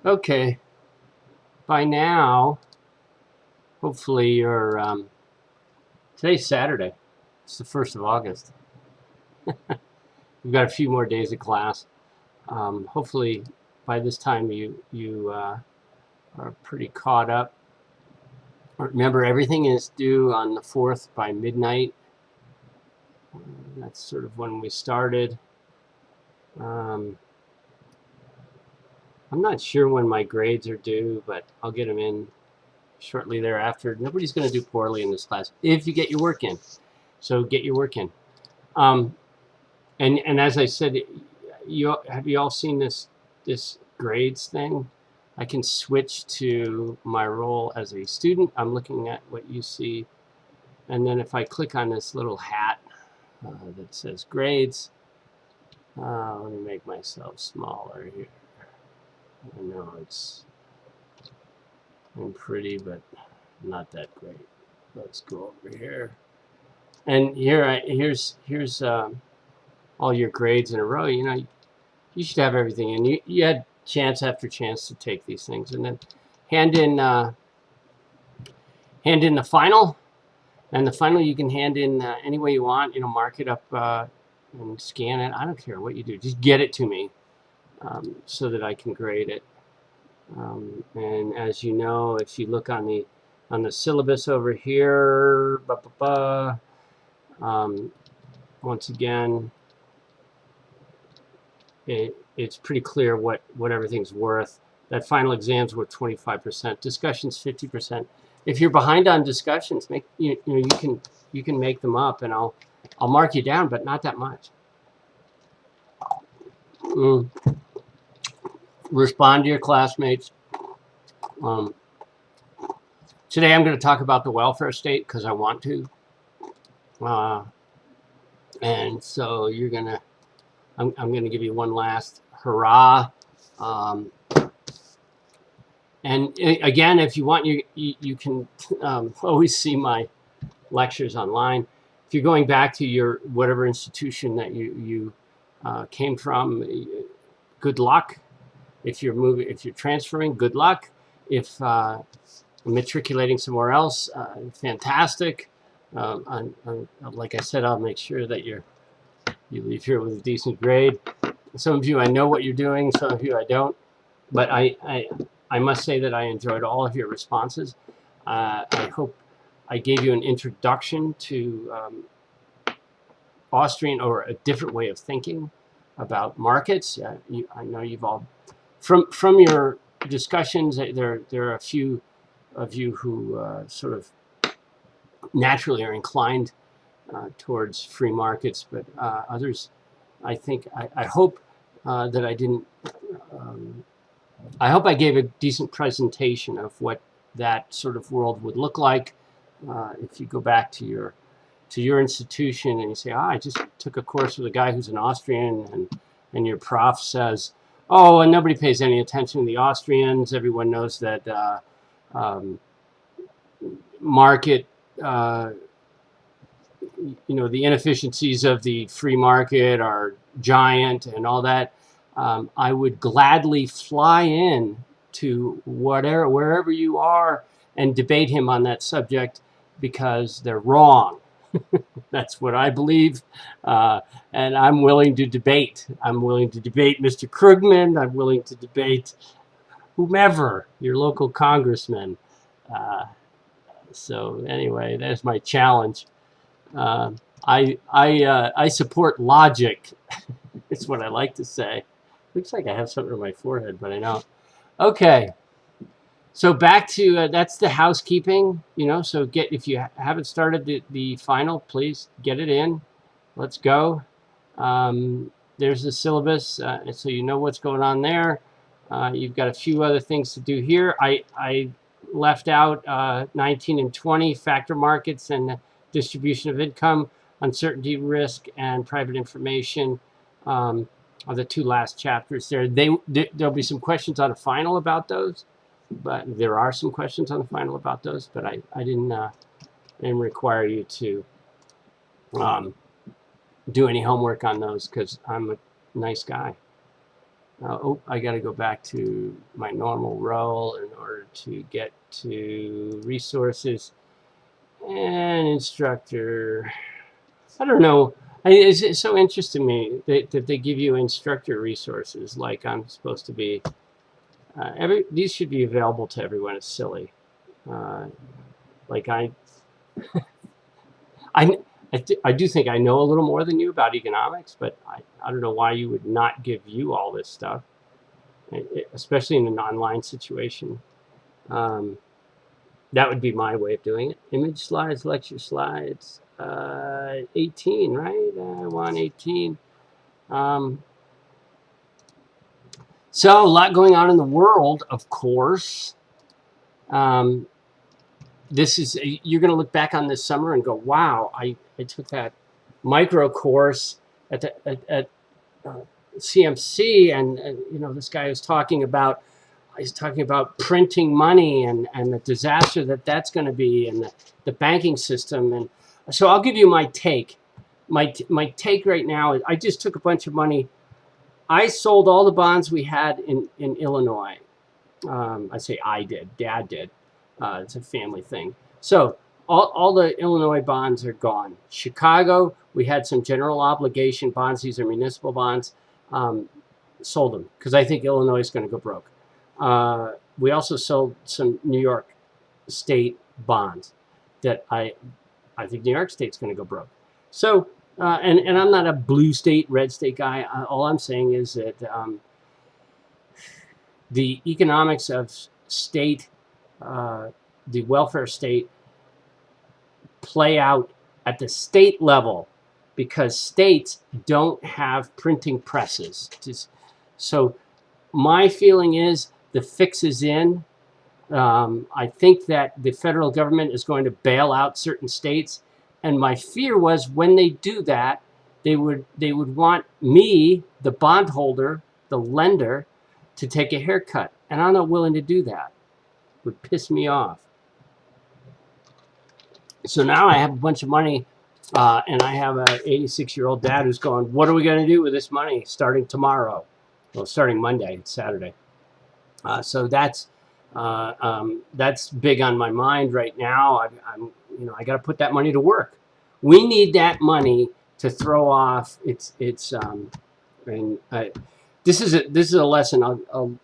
Okay, by now, hopefully you're, today's Saturday. It's the 1st of August. We've got a few more days of class. Hopefully by this time you are pretty caught up. Remember, everything is due on the 4th by midnight. That's sort of when we started. Um, I'm not sure when my grades are due, but I'll get them in shortly thereafter. Nobody's going to do poorly in this class if you get your work in. So get your work in. Um, and as I said, have you all seen this grades thing? I can switch to my role as a student. I'm looking at what you see, and then if I click on this little hat that says grades, let me make myself smaller here. I know I'm pretty, but not that great. Let's go over here, and here's all your grades in a row. You should have everything in. You had chance after chance to take these things, and then hand in the final. And the final you can hand in any way you want. Mark it up and scan it. I don't care what you do. Just get it to me so that I can grade it. And as you know, if you look on the syllabus over here, once again, it's pretty clear what everything's worth. That final exam's worth 25%. Discussion's 50%. If you're behind on discussions, you can make them up, and I'll mark you down, but not that much. Respond to your classmates. Today I'm going to talk about the welfare state because I want to, and so I'm going to give you one last hurrah. And again, if you want, you can always see my lectures online. If you're going back to your whatever institution that you came from, good luck. If you're transferring, good luck. If matriculating somewhere else, fantastic. Like I said, I'll make sure that you leave here with a decent grade. Some of you I know what you're doing, some of you I don't. But I must say that I enjoyed all of your responses. I hope I gave you an introduction to Austrian, or a different way of thinking about markets. I know you've all, from your discussions, there are a few of you who sort of naturally are inclined towards free markets, but others, I think, I hope that I didn't. I hope I gave a decent presentation of what that sort of world would look like if you go back to your institution and you say, I just took a course with a guy who's an Austrian, and your prof says, oh, and nobody pays any attention to the Austrians. Everyone knows that market, the inefficiencies of the free market are giant and all that. I would gladly fly in to wherever you are and debate him on that subject, because they're wrong. That's what I believe, and I'm willing to debate. I'm willing to debate Mr. Krugman. I'm willing to debate whomever, your local congressman. So anyway, that's my challenge. I support logic. It's what I like to say. Looks like I have something on my forehead, but I don't. Okay. So back to that's the housekeeping. So if you haven't started the final, please get it in. Let's go. There's the syllabus, so you know what's going on there. You've got a few other things to do here. I left out 19 and 20, factor markets and distribution of income, uncertainty, risk, and private information are the two last chapters there. There'll be some questions on the final about those, but there are some questions on the final about those, but I didn't require you to do any homework on those because I'm a nice guy. Oh, I got to go back to my normal role in order to get to resources and instructor. I don't know. It's so interesting to me that they give you instructor resources like I'm supposed to be. These should be available to everyone. It's silly. Uh, like I, I do think I know a little more than you about economics, but I don't know why you would not give you all this stuff, especially in an online situation. Um, that would be my way of doing it. Image slides, lecture slides. 18, right? I want 18. So a lot going on in the world, of course. Um, you're going to look back on this summer and go, wow, I took that micro course at CMC, and this guy was talking about printing money and the disaster that's going to be, and the banking system. And so I'll give you my take. My take right now is I just took a bunch of money. I sold all the bonds we had in Illinois. I say I did. Dad did. It's a family thing. So all the Illinois bonds are gone. Chicago, we had some general obligation bonds. These are municipal bonds. Sold them because I think Illinois is going to go broke. We also sold some New York State bonds that I think New York State's going to go broke. So, and I'm not a blue state, red state guy. All I'm saying is that the economics of state, the welfare state, play out at the state level because states don't have printing presses. So my feeling is the fix is in. I think that the federal government is going to bail out certain states, and my fear was when they do that, they would want me, the bondholder, the lender, to take a haircut, and I'm not willing to do that. It would piss me off. So now I have a bunch of money, and I have an 86-year-old dad who's going, what are we going to do with this money starting tomorrow? Well, starting Monday, it's Saturday. So that's big on my mind right now. I got to put that money to work. We need that money to throw off. This is a lesson I'll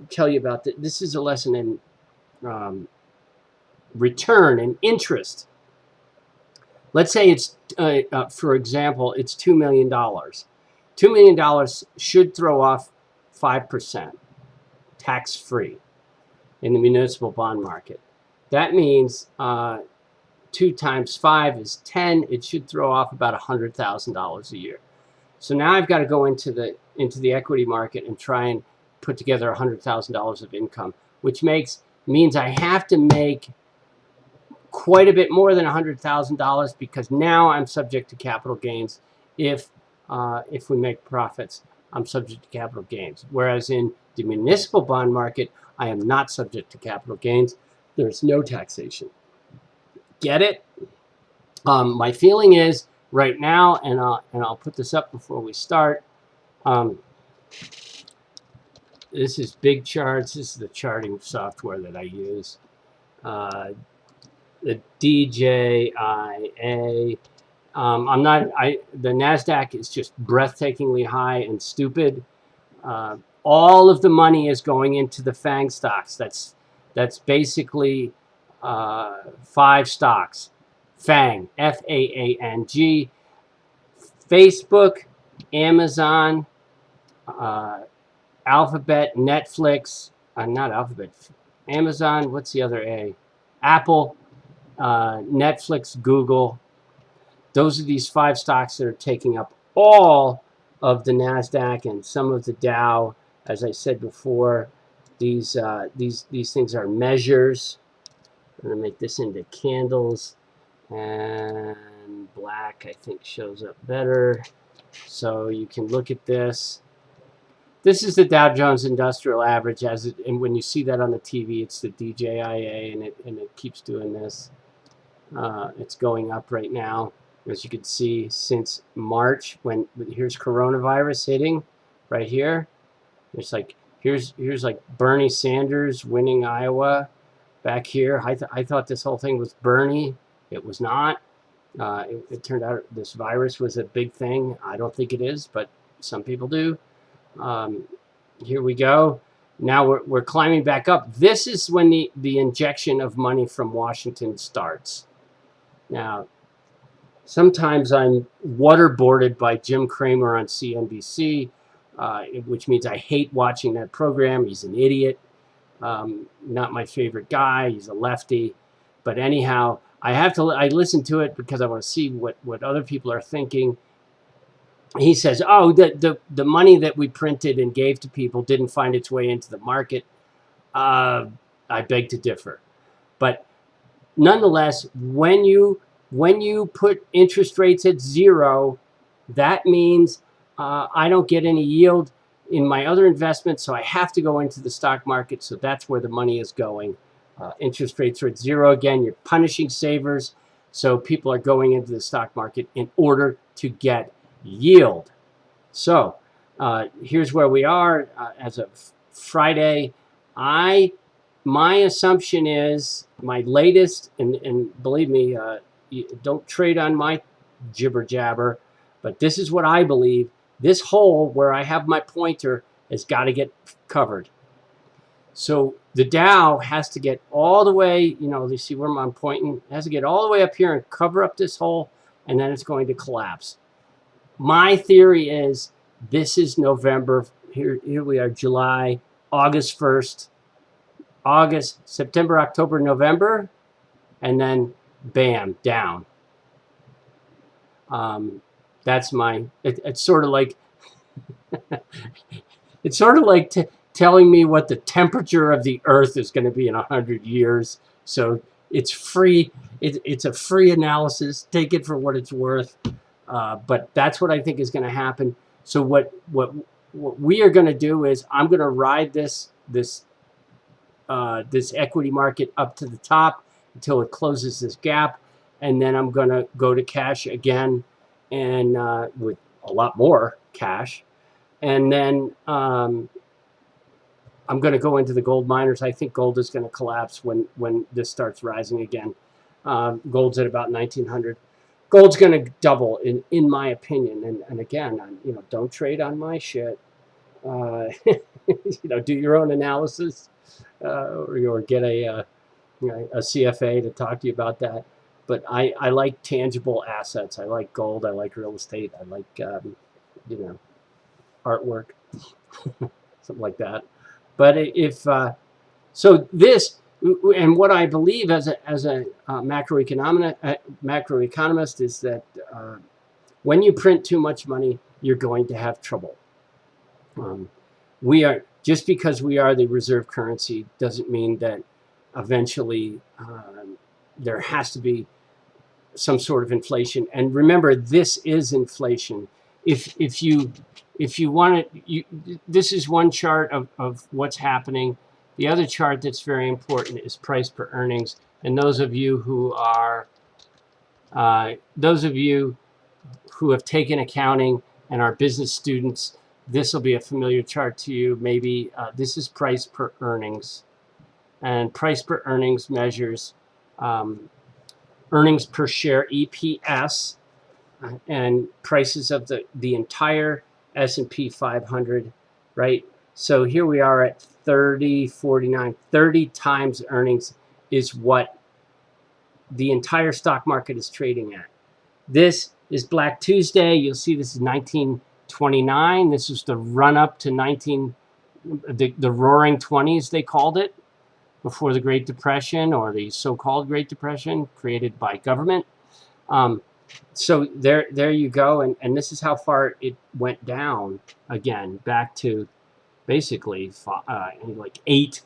tell you about. This is a lesson in return and interest. Let's say it's, for example, it's $2 million. $2 million should throw off 5% tax-free in the municipal bond market. That means 2 times 5 is 10. It should throw off about $100,000 a year. So now I've got to go into the equity market and try and put together $100,000 of income, which means I have to make quite a bit more than $100,000 because now I'm subject to capital gains. If we make profits, I'm subject to capital gains. Whereas in the municipal bond market, I am not subject to capital gains. There's no taxation. Get it? My feeling is right now, and I'll put this up before we start. This is Big Charts. This is the charting software that I use. The DJIA. The NASDAQ is just breathtakingly high and stupid. All of the money is going into the FANG stocks. That's basically 5 stocks. FANG, F-A-A-N-G, Facebook, Amazon, Alphabet, Netflix, not Alphabet, Amazon, what's the other A? Apple, Netflix, Google. Those are these 5 stocks that are taking up all of the NASDAQ and some of the Dow. As I said before, these things are measures. I'm going to make this into candles, and black I think shows up better. So you can look at this. This is the Dow Jones Industrial Average, and when you see that on the TV, it's the DJIA, and it keeps doing this. It's going up right now, as you can see, since March, here's coronavirus hitting right here. It's like here's like Bernie Sanders winning Iowa back here. I thought this whole thing was Bernie. It was not. It turned out this virus was a big thing. I don't think it is, but some people do. Here we go. Now we're climbing back up. This is when the injection of money from Washington starts. Now, sometimes I'm waterboarded by Jim Cramer on CNBC, which means I hate watching that program. He's an idiot. Not my favorite guy. He's a lefty. But anyhow, I listen to it because I want to see what other people are thinking. He says, oh, the money that we printed and gave to people didn't find its way into the market. I beg to differ. But nonetheless, when you put interest rates at zero, that means I don't get any yield in my other investments, so I have to go into the stock market. So that's where the money is going. Interest rates are at zero again. You're punishing savers, so people are going into the stock market in order to get yield. So here's where we are as of Friday. My assumption is my latest, and believe me, don't trade on my jibber jabber, but this is what I believe. This hole where I have my pointer has got to get covered. So the Dow has to get all the way, you see where I'm pointing? It has to get all the way up here and cover up this hole, and then it's going to collapse. My theory is this is November. Here we are, July, August 1st, August, September, October, November, and then bam, down. That's it's sort of like, it's sort of like telling me what the temperature of the earth is going to be in 100 years. So it's free. It's a free analysis. Take it for what it's worth. But that's what I think is going to happen. So what we are going to do is I'm going to ride this equity market up to the top until it closes this gap, and then I'm going to go to cash again, and with a lot more cash, and then I'm going to go into the gold miners. I think gold is going to collapse when this starts rising again. Gold's at about 1900. Gold's going to double, in my opinion. And again, don't trade on my shit. Do your own analysis, or get a CFA to talk to you about that. But I like tangible assets. I like gold. I like real estate. I like artwork, something like that. But so this. And what I believe as a macroeconomist is that when you print too much money, you're going to have trouble. Just because we are the reserve currency doesn't mean that eventually there has to be some sort of inflation. And remember, this is inflation. If you want it, this is one chart of what's happening. The other chart that's very important is price per earnings. And those of you who have taken accounting and are business students, this will be a familiar chart to you. Maybe this is price per earnings. And price per earnings measures earnings per share, EPS, and prices of the entire S&P 500, right? So here we are at 30 times earnings is what the entire stock market is trading at. This is Black Tuesday. You'll see this is 1929. This was the run up to the Roaring 20s, they called it, before the Great Depression, or the so-called Great Depression created by government. So there you go. And this is how far it went down again, back to basically like 8,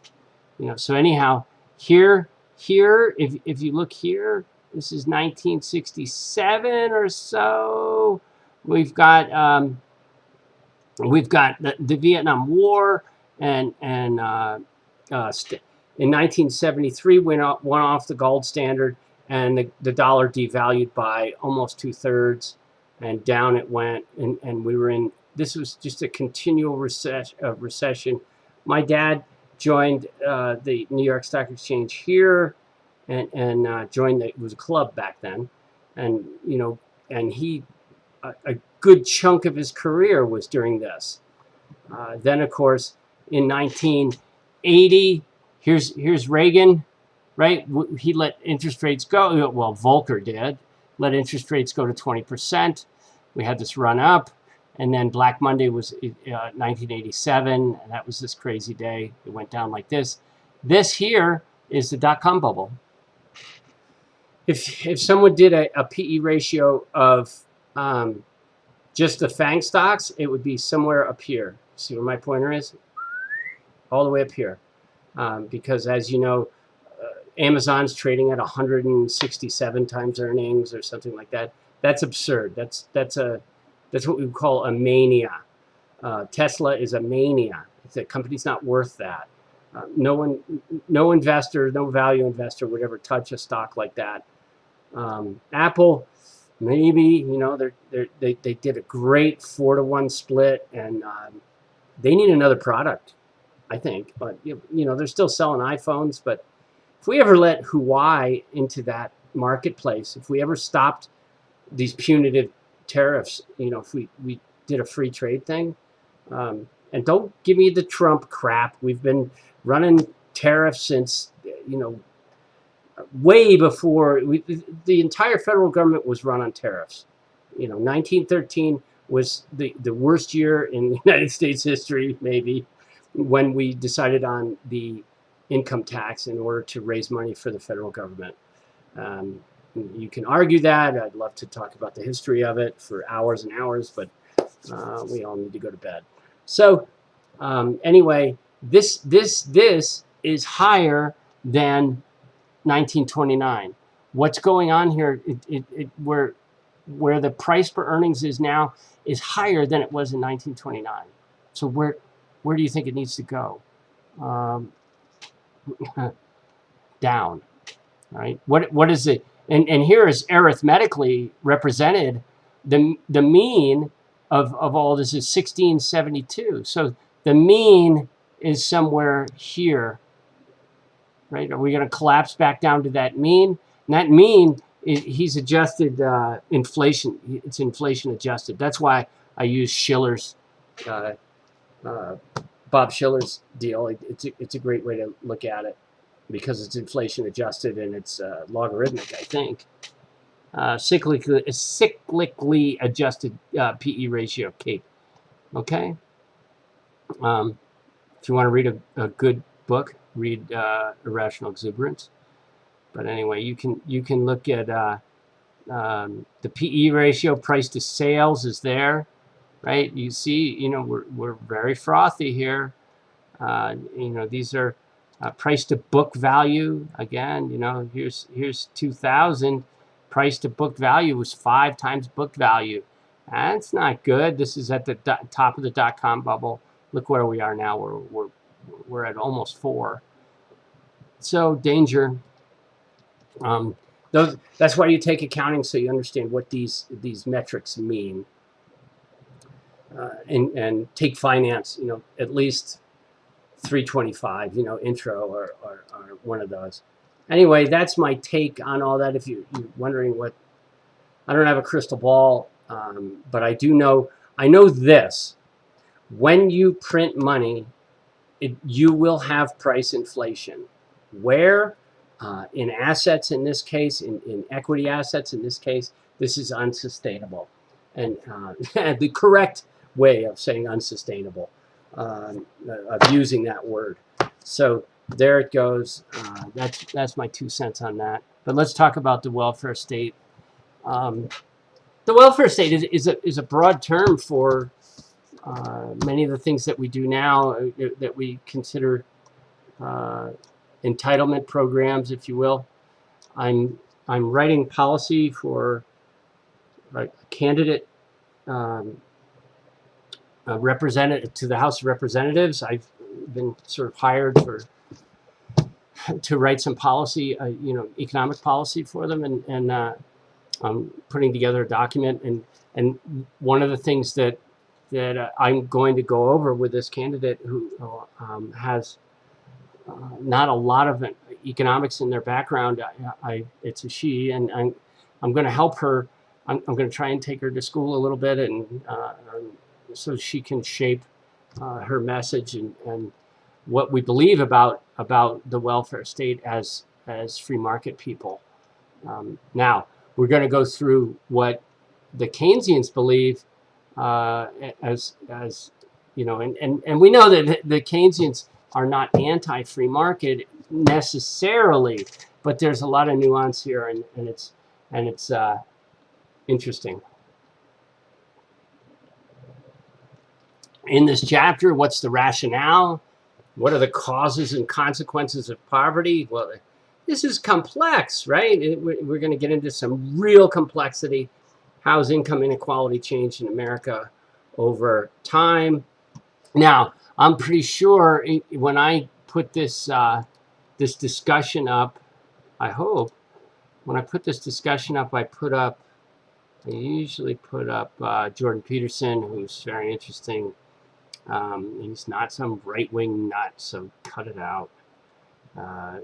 so anyhow, here if you look here, this is 1967 or so. We've got the Vietnam War, and in 1973 went off the gold standard, and the dollar devalued by almost 2/3, and down it went, and we were in this was just a continual recession. My dad joined the New York Stock Exchange here, and joined it was a club back then, and and he a good chunk of his career was during this. Then, of course, in 1980, here's Reagan, right? He let interest rates go. Well, Volcker did. Let interest rates go to 20%. We had this run up. And then Black Monday was 1987. And that was this crazy day. It went down like this. This here is the dot-com bubble. If someone did a PE ratio of just the FANG stocks, it would be somewhere up here. See where my pointer is? All the way up here. Because as you know, Amazon's trading at 167 times earnings or something like that. That's absurd. That's what we call a mania. Tesla is a mania. The company's not worth that. No investor, no value investor would ever touch a stock like that. Apple, maybe, they did a great 4-to-1 split, and they need another product, I think. But they're still selling iPhones. But if we ever let Huawei into that marketplace, if we ever stopped these punitive tariffs, if we did a free trade thing, and don't give me the Trump crap. We've been running tariffs since way before the entire federal government was run on tariffs. 1913 was the worst year in United States history, maybe, when we decided on the income tax in order to raise money for the federal government. You can argue that. I'd love to talk about the history of it for hours and hours, but we all need to go to bed. So anyway, this is higher than 1929. What's going on here? Where the price per earnings is now is higher than it was in 1929. So where do you think it needs to go? Down, right? What is it? And here is arithmetically represented. The mean of all this is 1672. So the mean is somewhere here, right? Are we going to collapse back down to that mean? And that mean, he's adjusted inflation. It's inflation adjusted. That's why I use Shiller's, Bob Shiller's deal. It's a great way to look at it because it's inflation adjusted and it's logarithmic, I think. Cyclically adjusted PE ratio, Kate. Okay. If you want to read a good book, read Irrational Exuberance. But anyway, you can look at the PE ratio, price to sales is there, right? You see, we're very frothy here. These are price to book value. Again, here's 2000. Price to book value was 5 times book value. That's not good. This is at the top of the dot-com bubble. Look where we are now. We're at almost 4. So danger. That's why you take accounting, so you understand what these metrics mean. And take finance. At least 325. Intro or one of those. Anyway, that's my take on all that. If you're wondering I don't have a crystal ball, but I do know. I know this. When you print money, you will have price inflation. Where? In assets in this case, in equity assets in this case, this is unsustainable. And the correct way of saying unsustainable, of using that word. So there it goes. That's my 2 cents on that. But let's talk about the welfare state. The welfare state is a broad term for many of the things that we do now that we consider entitlement programs, if you will. I'm writing policy for a candidate representative to the House of Representatives. I've been sort of hired to write some policy, economic policy for them, and I'm putting together a document. And one of the things that that I'm going to go over with this candidate who has not a lot of economics in their background. It's a she, and I'm going to help her. I'm going to try and take her to school a little bit, and so she can shape her message and what we believe about the welfare state as free market people. Now we're going to go through what the Keynesians believe as you know, and we know that the Keynesians are not anti-free market necessarily, but there's a lot of nuance here, and it's interesting. In this chapter, what's the rationale? What are the causes and consequences of poverty? Well, this is complex, right? We're going to get into some real complexity. How's income inequality changed in America over time? Now, I'm pretty sure when I put this this discussion up, I hope when I put this discussion up, I usually put up Jordan Peterson, who's very interesting. He's not some right-wing nut, so cut it out.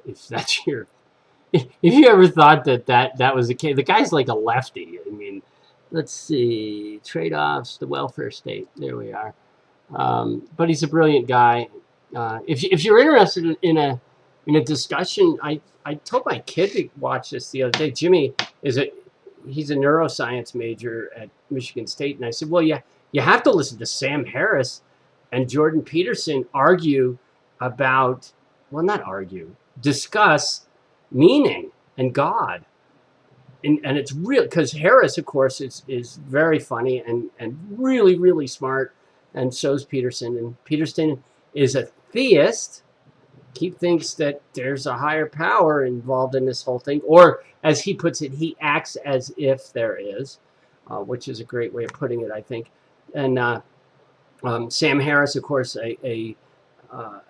If that's your, if you ever thought that was the case, the guy's like a lefty. I mean, let's see, trade-offs, the welfare state. There we are. But he's a brilliant guy. If you're interested in a discussion, I told my kid to watch this the other day. Jimmy he's a neuroscience major at Michigan State, and I said, well, yeah, you have to listen to Sam Harris and Jordan Peterson argue about, well, not argue, discuss meaning and God. And it's real, because Harris, of course, is very funny and really, really smart, and so's Peterson. And Peterson is a theist. He thinks that there's a higher power involved in this whole thing, or as he puts it, he acts as if there is, which is a great way of putting it, I think. And Sam Harris, of course, an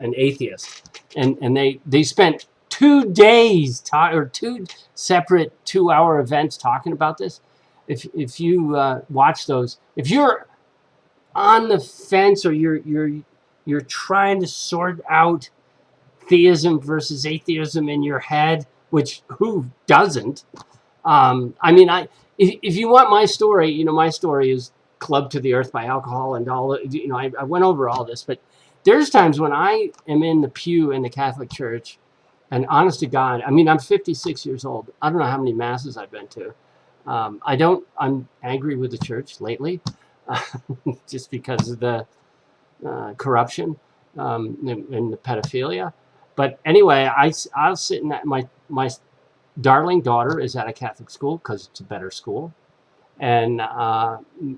atheist, and they spent 2 days or 2 separate 2-hour events talking about this. If you watch those, if you're on the fence or you're trying to sort out theism versus atheism in your head, which who doesn't? I mean, if you want my story, you know, my story is clubbed to the earth by alcohol and all. You know, I went over all this, but there's times when I am in the pew in the Catholic Church, and honest to God, I mean, I'm 56 years old. I don't know how many masses I've been to. I'm angry with the church lately, just because of the corruption and the pedophilia. But anyway, I'll sit in that. My darling daughter is at a Catholic school because it's a better school, and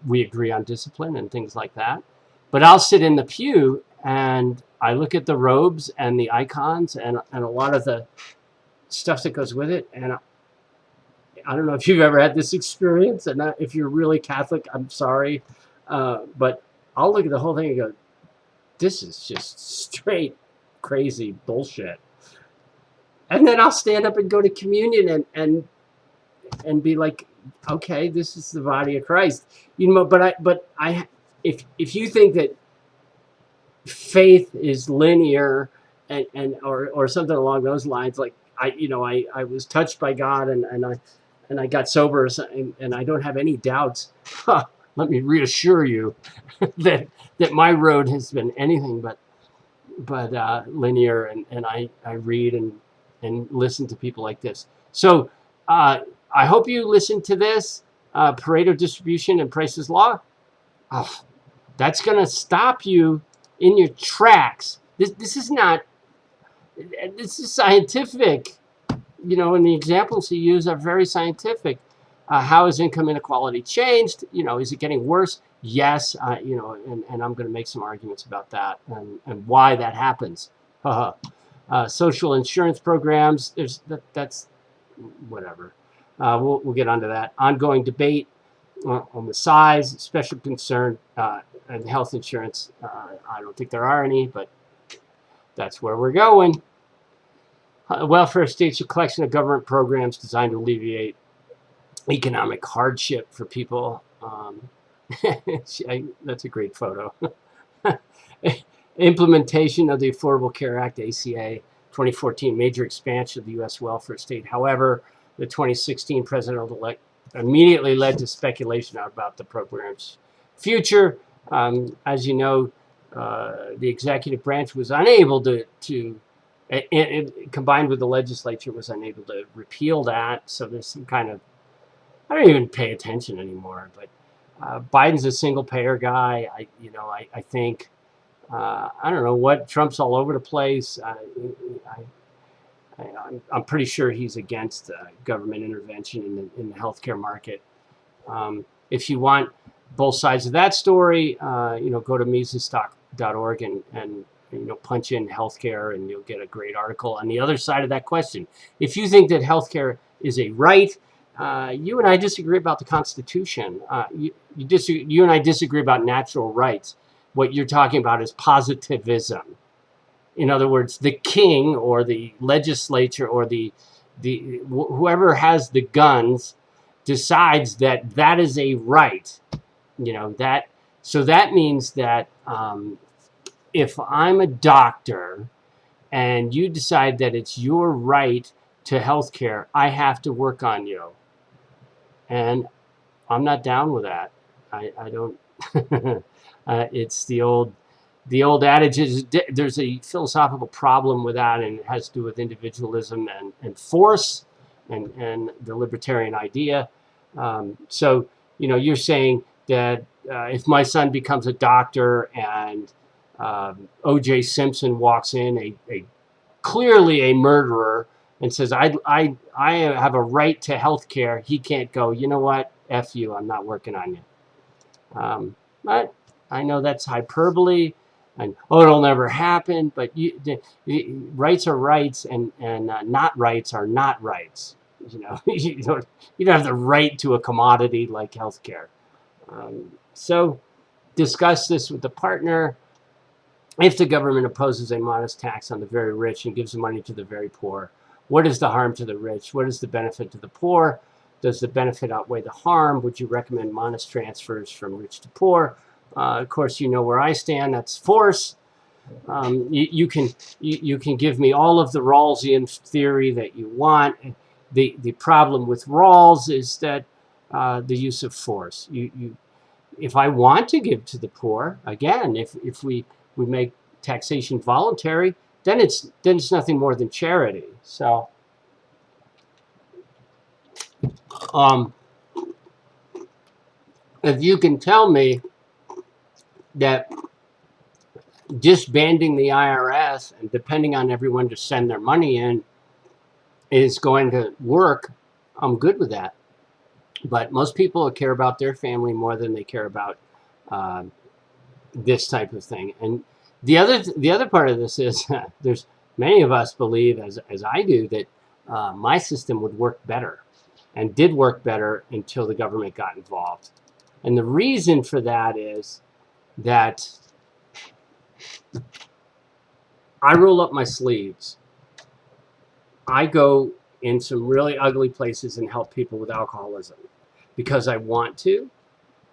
we agree on discipline and things like that. But I'll sit in the pew and I look at the robes and the icons and a lot of the stuff that goes with it. And I don't know if you've ever had this experience, and if you're really Catholic, I'm sorry, but I'll look at the whole thing and go, this is just straight crazy bullshit. And then I'll stand up and go to communion and be like, okay, this is the body of Christ. You know, but if you think that faith is linear or something along those lines, like I was touched by God and I got sober and I don't have any doubts. Let me reassure you that my road has been anything but linear, and I read and listen to people like this. So I hope you listen to this. Pareto distribution and Price's law. Oh, that's going to stop you in your tracks. This is not. This is scientific. You know, and the examples he used are very scientific. How has income inequality changed? You know, is it getting worse? Yes. You know, and I'm going to make some arguments about that and why that happens. Social insurance programs. That's whatever. We'll get onto that. Ongoing debate on the size, special concern, and health insurance. I don't think there are any, but that's where we're going. Welfare state's a collection of government programs designed to alleviate economic hardship for people. That's a great photo. Implementation of the Affordable Care Act, ACA, 2014, major expansion of the U.S. welfare state. However, the 2016 president-elect immediately led to speculation about the program's future. As you know, the executive branch was unable combined with the legislature, was unable to repeal that. So there's some kind of, I don't even pay attention anymore. But Biden's a single payer guy. I think. I don't know what, Trump's all over the place. I'm pretty sure he's against government intervention in the healthcare market. If you want both sides of that story, go to Mises.org and punch in healthcare, and you'll get a great article on the other side of that question. If you think that healthcare is a right, you and I disagree about the Constitution. You and I disagree about natural rights. What you're talking about is positivism. In other words, the king or the legislature or whoever has the guns decides that that is a right. So that means that if I'm a doctor and you decide that it's your right to health care, I have to work on you. And I'm not down with that. I don't. It's the old adage is there's a philosophical problem with that, and it has to do with individualism and force and the libertarian idea. So you're saying that if my son becomes a doctor and O.J. Simpson walks in, a clearly a murderer, and says I have a right to health care, he can't go, you know what, F you, I'm not working on you. But I know that's hyperbole, and it'll never happen. But rights are rights, and not rights are not rights. You don't have the right to a commodity like healthcare. So discuss this with the partner. If the government imposes a modest tax on the very rich and gives the money to the very poor, what is the harm to the rich? What is the benefit to the poor? Does the benefit outweigh the harm? Would you recommend modest transfers from rich to poor? Of course, you know where I stand. That's force. You can give me all of the Rawlsian theory that you want. The problem with Rawls is that the use of force. If I want to give to the poor, again, if we make taxation voluntary, then it's nothing more than charity. So. If you can tell me that disbanding the IRS and depending on everyone to send their money in is going to work, I'm good with that. But most people care about their family more than they care about this type of thing. And the other part of this is there's many of us believe, as I do, that my system would work better and did work better until the government got involved. And the reason for that is that I roll up my sleeves. I go in some really ugly places and help people with alcoholism because I want to,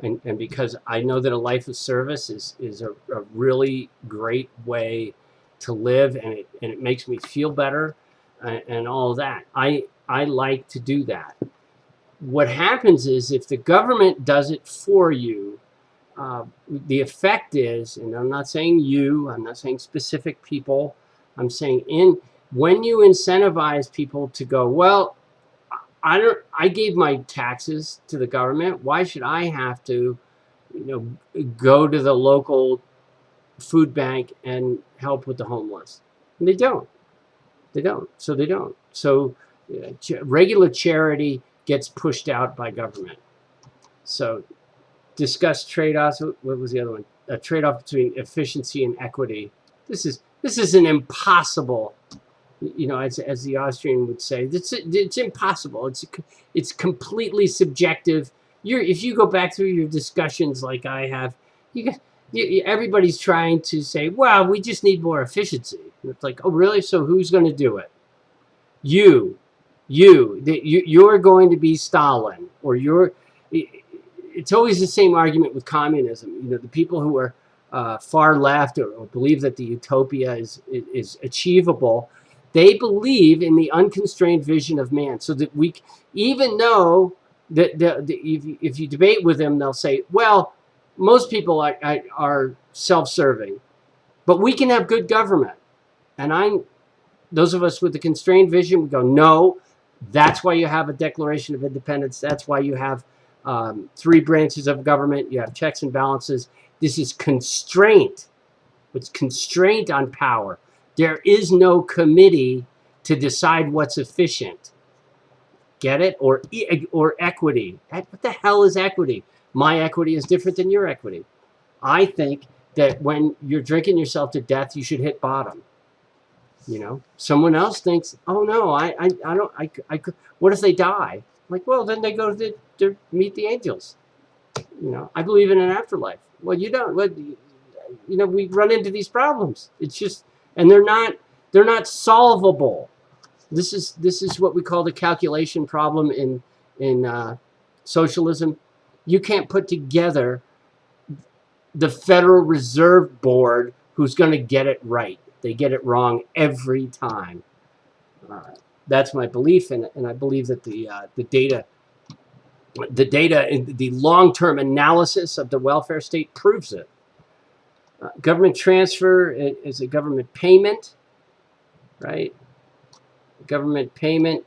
and because I know that a life of service is a really great way to live, and it makes me feel better and all of that. I like to do that. What happens is if the government does it for you, the effect is, and I'm not saying you, I'm not saying specific people, I'm saying when you incentivize people to go, well, I gave my taxes to the government, why should I have to, go to the local food bank and help with the homeless? And they don't. So regular charity gets pushed out by government. So discuss trade-offs. What was the other one? A trade-off between efficiency and equity. This is an impossible, as the Austrian would say, it's impossible. It's completely subjective. If you go back through your discussions like I have, everybody's trying to say, well, we just need more efficiency. And it's like, oh, really? So who's going to do it? You're going to be Stalin, or it's always the same argument with communism. You know, the people who are far left or believe that the utopia is achievable, they believe in the unconstrained vision of man, so that we, even though that if you debate with them, they'll say, well, most people are self-serving, but we can have good government. And those of us with the constrained vision, we go, no, that's why you have a Declaration of Independence. That's why you have 3 branches of government. You have checks and balances. This is constraint. It's constraint on power. There is no committee to decide what's efficient. Get it? Or equity. What the hell is equity? My equity is different than your equity. I think that when you're drinking yourself to death, you should hit bottom. You know, someone else thinks, oh no, I don't, what if they die? Like, well, then they go to meet the angels. You know, I believe in an afterlife. Well, you don't. Well, you know, we run into these problems. It's just, and they're not solvable. This is what we call the calculation problem in socialism. You can't put together the Federal Reserve Board who's going to get it right. They get it wrong every time. That's my belief, and I believe that the data, the long-term analysis of the welfare state proves it. Government transfer is a government payment, right? Government payment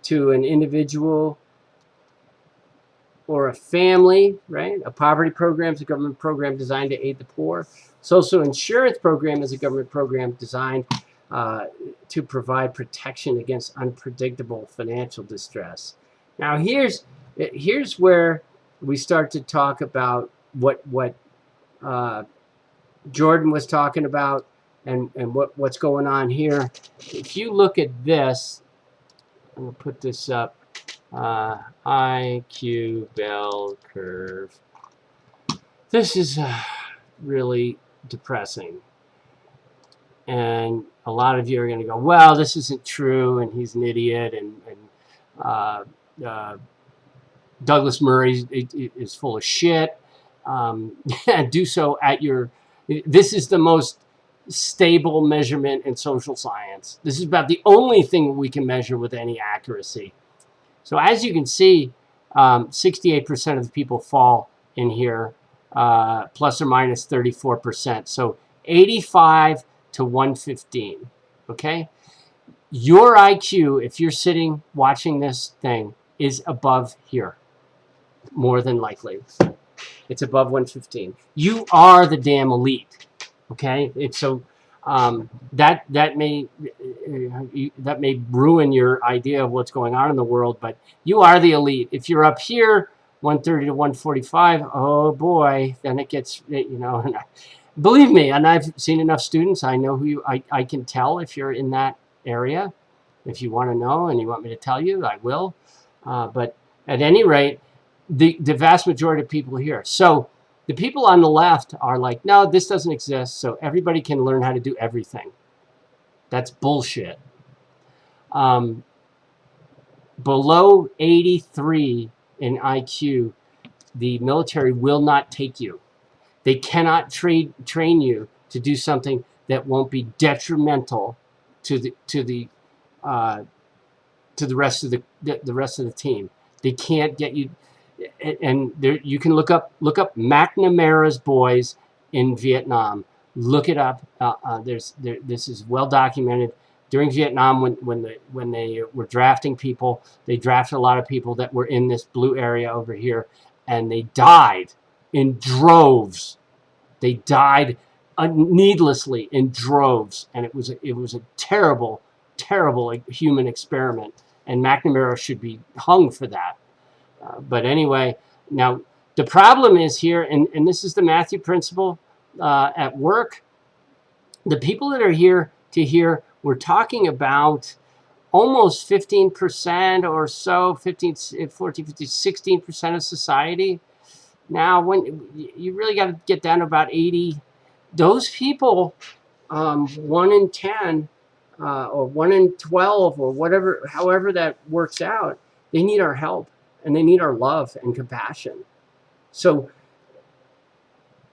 to an individual or a family, right? A poverty program is a government program designed to aid the poor. Social insurance program is a government program designed to provide protection against unpredictable financial distress. Now, here's where we start to talk about what Jordan was talking about and what's going on here. If you look at this, I'm going to put this up. IQ bell curve. This is really depressing. And a lot of you are going to go, well, this isn't true, and he's an idiot, and Douglas Murray is full of shit. Do so at your... This is the most stable measurement in social science. This is about the only thing we can measure with any accuracy. So as you can see, 68% of the people fall in here, plus or minus 34%. So 85 to 115, okay? Your IQ, if you're sitting watching this thing, is above here, more than likely. It's above 115. You are the damn elite, okay? It's so that may ruin your idea of what's going on in the world, but you are the elite. If you're up here, 130 to 145, oh boy, then it gets, you know. And believe me, and I've seen enough students. I know who you. I can tell if you're in that area. If you want to know and you want me to tell you, I will. But at any rate, the vast majority of people here. So the people on the left are like, no, this doesn't exist, so everybody can learn how to do everything. That's bullshit. Below 83 in IQ, the military will not take you. They cannot train you to do something that won't be detrimental to the rest of the team. They can't get you. And there, you can look up McNamara's boys in Vietnam. Look it up. This is well documented. During Vietnam, when they were drafting people, they drafted a lot of people that were in this blue area over here, and they died in droves. They died needlessly in droves, and it was a terrible human experiment. And McNamara should be hung for that. But anyway, now the problem is here, and this is the Matthew principle at work. The people that are here to hear, we're talking about almost 15% or so, 15, 14, 15, 16% of society. Now, when you really got to get down to about 80, those people, 1 in 10 or 1 in 12 or whatever, however that works out, they need our help. And they need our love and compassion. So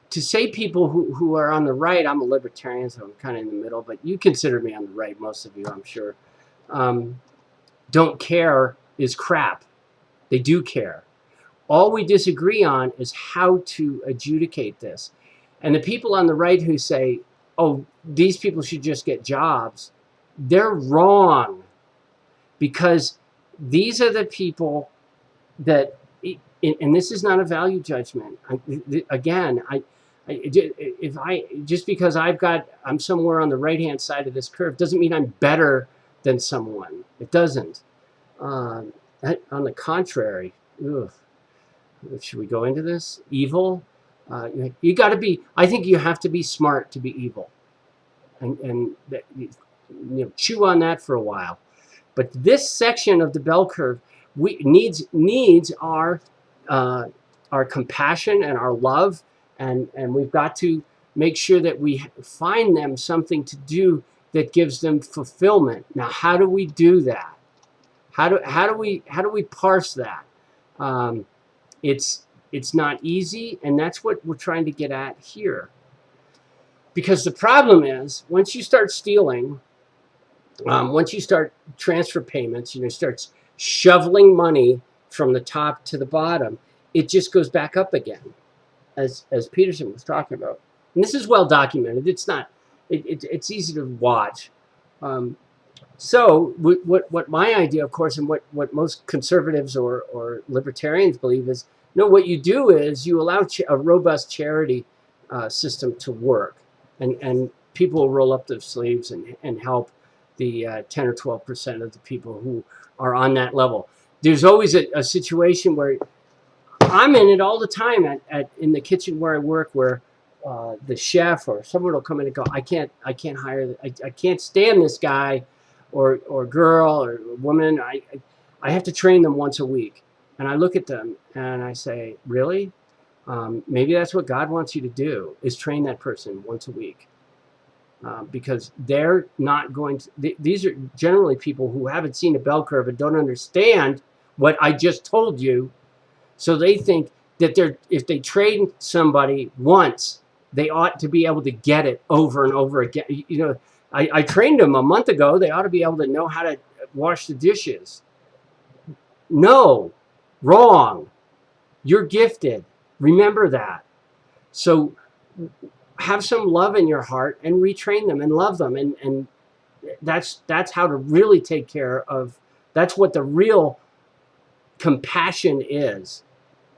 to say people who are on the right, I'm a libertarian, so I'm kind of in the middle, but you consider me on the right, most of you, I'm sure, don't care is crap. They do care. All we disagree on is how to adjudicate this. And the people on the right who say, oh, these people should just get jobs, they're wrong. Because these are the people that, and this is not a value judgment. If I just because I'm somewhere on the right-hand side of this curve doesn't mean I'm better than someone. It doesn't. On the contrary, ugh. Should we go into this? Evil. You got to be. I think you have to be smart to be evil, and chew on that for a while. But this section of the bell curve needs our compassion and our love, and we've got to make sure that we find them something to do that gives them fulfillment. Now, how do we do that? How do we parse that? It's not easy, and that's what we're trying to get at here. Because the problem is, once you start stealing, once you start transfer payments, starts shoveling money from the top to the bottom, it just goes back up again, as Peterson was talking about. And this is well documented. It's not. It's easy to watch. So what my idea, of course, and what most conservatives or libertarians believe is, no, what you do is you allow a robust charity system to work, and people will roll up their sleeves and help the 10 or 12% of the people who are on that level. There's always a situation where I'm in it all the time in the kitchen where I work, where the chef or someone will come in and go, I can't hire, I can't stand this guy or girl or woman. I have to train them once a week. And I look at them and I say, really? Maybe that's what God wants you to do, is train that person once a week. Because they're not going to, these are generally people who haven't seen a bell curve and don't understand what I just told you. So they think that if they train somebody once, they ought to be able to get it over and over again. I trained them a month ago. They ought to be able to know how to wash the dishes. No, wrong. You're gifted. Remember that. So have some love in your heart and retrain them and love them. And that's how to really take care of, that's what the real compassion is.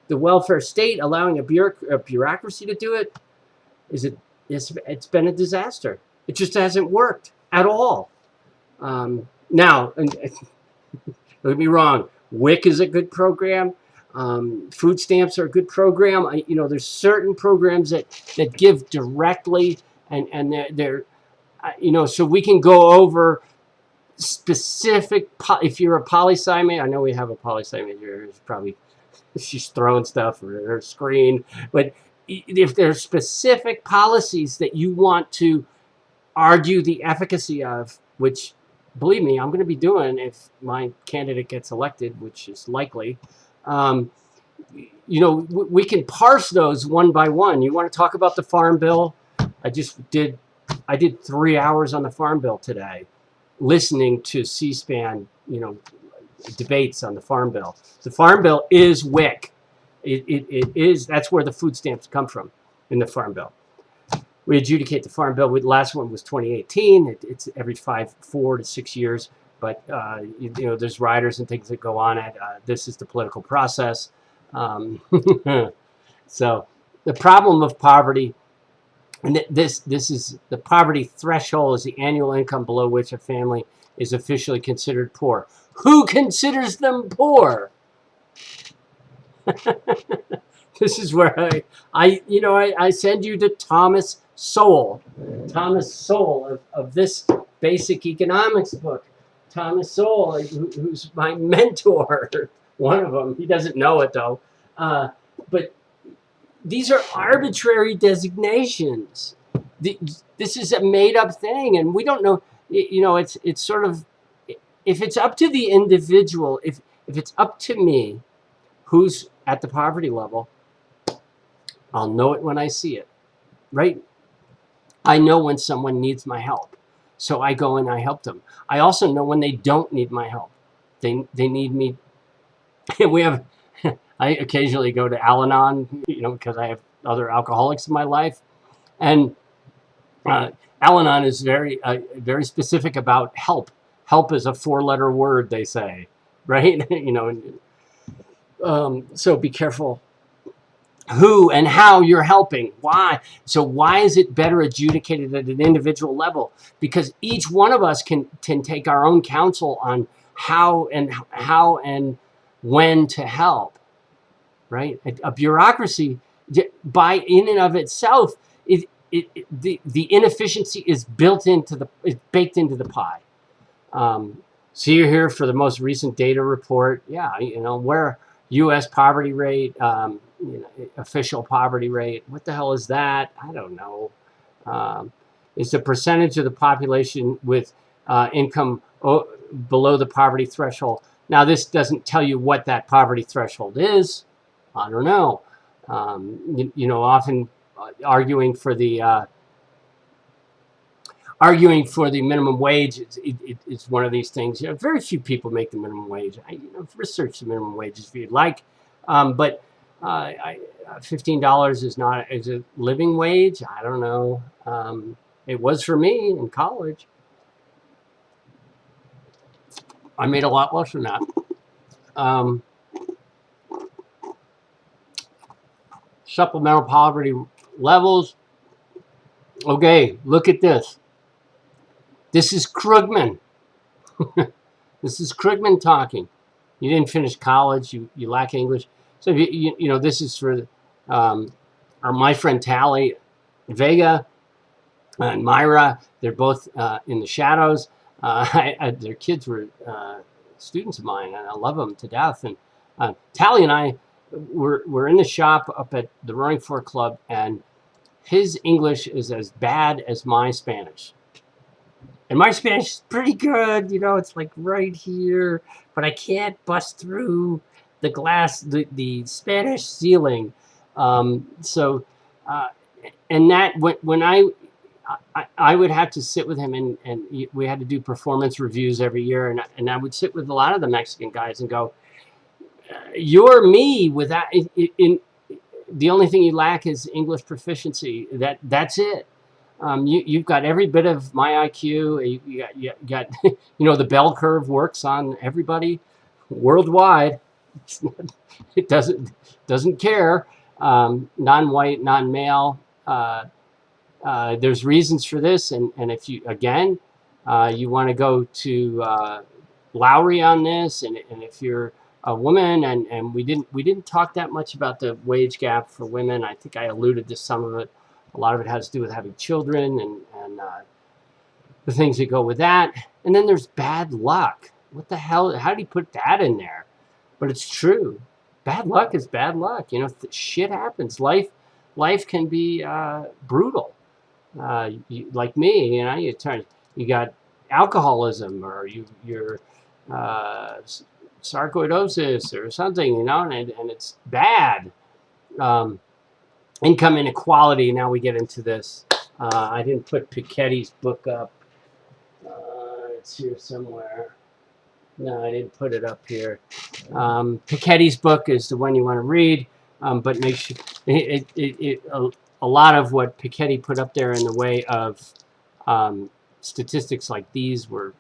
The welfare state allowing a bureaucracy to do it, it's been a disaster. It just hasn't worked at all. Now, don't get me wrong, WIC is a good program. Food stamps are a good program. There's certain programs that give directly, and they're so we can go over specific. If you're a poli-sci major, I know we have a poli-sci major. It's probably she's throwing stuff or her screen, but if there's specific policies that you want to argue the efficacy of, which, believe me, I'm going to be doing if my candidate gets elected, which is likely. We can parse those one by one. You want to talk about the Farm Bill? I did 3 hours on the Farm Bill today, listening to C-SPAN, debates on the Farm Bill. The Farm Bill is WIC. It is. That's where the food stamps come from in the Farm Bill. We adjudicate the Farm Bill. The last one was 2018. It's every 4 to 6 years. But there's riders and things that go on it. This is the political process. So the problem of poverty, and this is the poverty threshold, is the annual income below which a family is officially considered poor. Who considers them poor? This is where I send you to Thomas Sowell. Thomas Sowell of this basic economics book. Thomas Sowell, who's my mentor, one of them. He doesn't know it though. But these are arbitrary designations. This is a made-up thing, and we don't know. It's sort of, if it's up to the individual, if it's up to me, who's at the poverty level, I'll know it when I see it, right? I know when someone needs my help, so I go and I help them. I also know when they don't need my help. They need me. We have. I occasionally go to Al-Anon, because I have other alcoholics in my life, and Al-Anon is very specific about help. Help is a 4-letter word, they say, right? So be careful who and how you're helping. Why? So why is it better adjudicated at an individual level? Because each one of us can take our own counsel on how and when to help, right? A bureaucracy, by in and of itself, the inefficiency is baked into the pie. So you're here for the most recent data report. Yeah, where U.S. poverty rate, official poverty rate. What the hell is that? I don't know. It's the percentage of the population with income below the poverty threshold. Now, this doesn't tell you what that poverty threshold is. I don't know. Often arguing for the minimum wage it's one of these things. Very few people make the minimum wage. Research the minimum wages if you'd like, but $15 is a living wage. I don't know. It was for me in college. I made a lot less than that. Supplemental poverty levels. Okay, look at this. This is Krugman. This is Krugman talking. You didn't finish college. You lack English. So this is for my friend Tally Vega and Myra. They're both in the shadows. Their kids were students of mine, and I love them to death. And Tally and I were in the shop up at the Roaring Fork Club, and his English is as bad as my Spanish. And my Spanish is pretty good, it's like right here, but I can't bust through the glass, the Spanish ceiling. And that when I would have to sit with him, and we had to do performance reviews every year, and I would sit with a lot of the Mexican guys and go, you're me without the only thing you lack is English proficiency. That's it. You've got every bit of my IQ. You got the bell curve works on everybody worldwide. It doesn't care. Non-white, non-male. There's reasons for this, and if you you want to go to Lowry on this, and if you're a woman, and we didn't talk that much about the wage gap for women. I think I alluded to some of it. A lot of it has to do with having children and the things that go with that. And then there's bad luck. What the hell? How do you put that in there? But it's true. Bad luck is bad luck. Shit happens. Life can be brutal. Like me, you got alcoholism, or you're sarcoidosis or something, and it's bad. Income inequality. Now we get into this. I didn't put Piketty's book up. It's here somewhere. No, I didn't put it up here. Piketty's book is the one you want to read, but make sure a lot of what Piketty put up there in the way of statistics like these were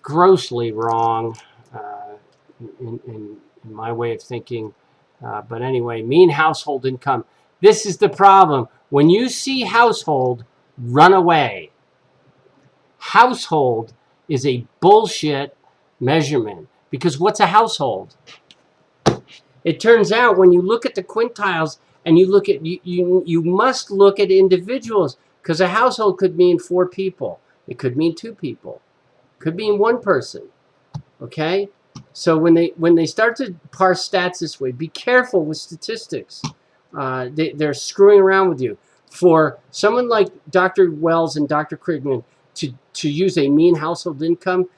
grossly wrong in my way of thinking. But anyway, mean household income. This is the problem. When you see household, run away. Household is a bullshit measurement, because what's a household? It turns out when you look at the quintiles and you look at you must look at individuals, because a household could mean 4 people. It could mean 2 people. It could mean 1 person. Okay? So when they start to parse stats this way, be careful with statistics. They're screwing around with you. For someone like Dr. Wells and Dr. Krugman to use a mean household income,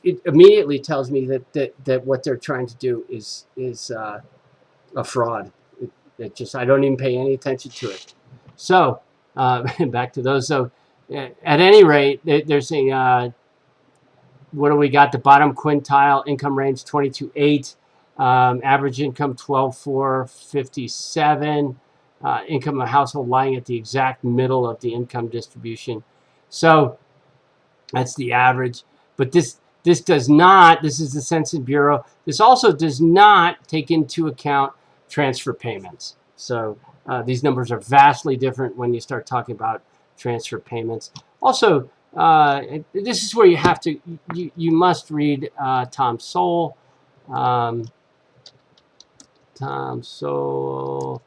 it immediately tells me that what they're trying to do is a fraud. It just, I don't even pay any attention to it. So back to those. So at any rate, they're saying, what do we got? The bottom quintile income range 22.8, average income 12.457, income of household lying at the exact middle of the income distribution. So that's the average. But this does not, this is the Census Bureau, this also does not take into account transfer payments. So these numbers are vastly different when you start talking about transfer payments. Also, this is where you have to, you must read Tom Sowell. Tom Sowell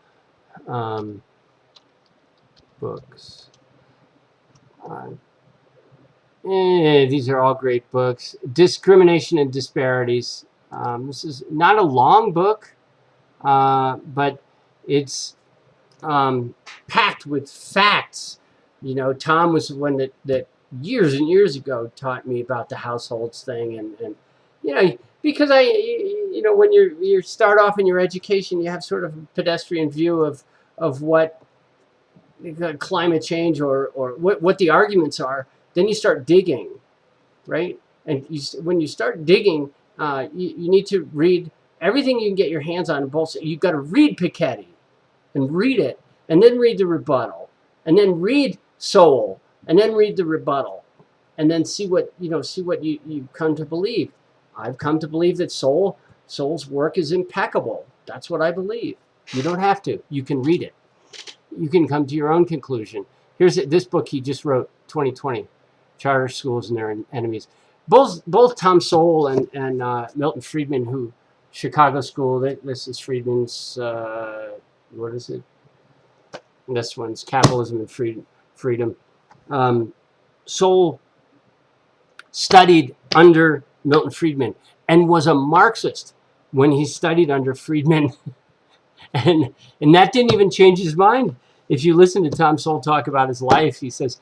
books. These are all great books. Discrimination and Disparities. This is not a long book, but it's packed with facts. You know, Tom was the one that years and years ago taught me about the households thing, and you know, because you know, when you start off in your education, you have sort of a pedestrian view of what climate change or what the arguments are. Then you start digging, right? And when you start digging, you need to read everything you can get your hands on. Both, you've got to read Piketty and read it, and then read the rebuttal, and then read Sowell, and then read the rebuttal, and then see what you come to believe. I've come to believe that Sowell's work is impeccable. That's what I believe. You don't have to. You can read it. You can come to your own conclusion. Here's this book he just wrote, 2020, Charter Schools and Their Enemies. Both Tom Sowell and Milton Friedman, who Chicago School. This is Friedman's. What is it? This one's Capitalism and Freedom. Sowell studied under Milton Friedman and was a Marxist when he studied under Friedman. And that didn't even change his mind. If you listen to Tom Sowell talk about his life, he says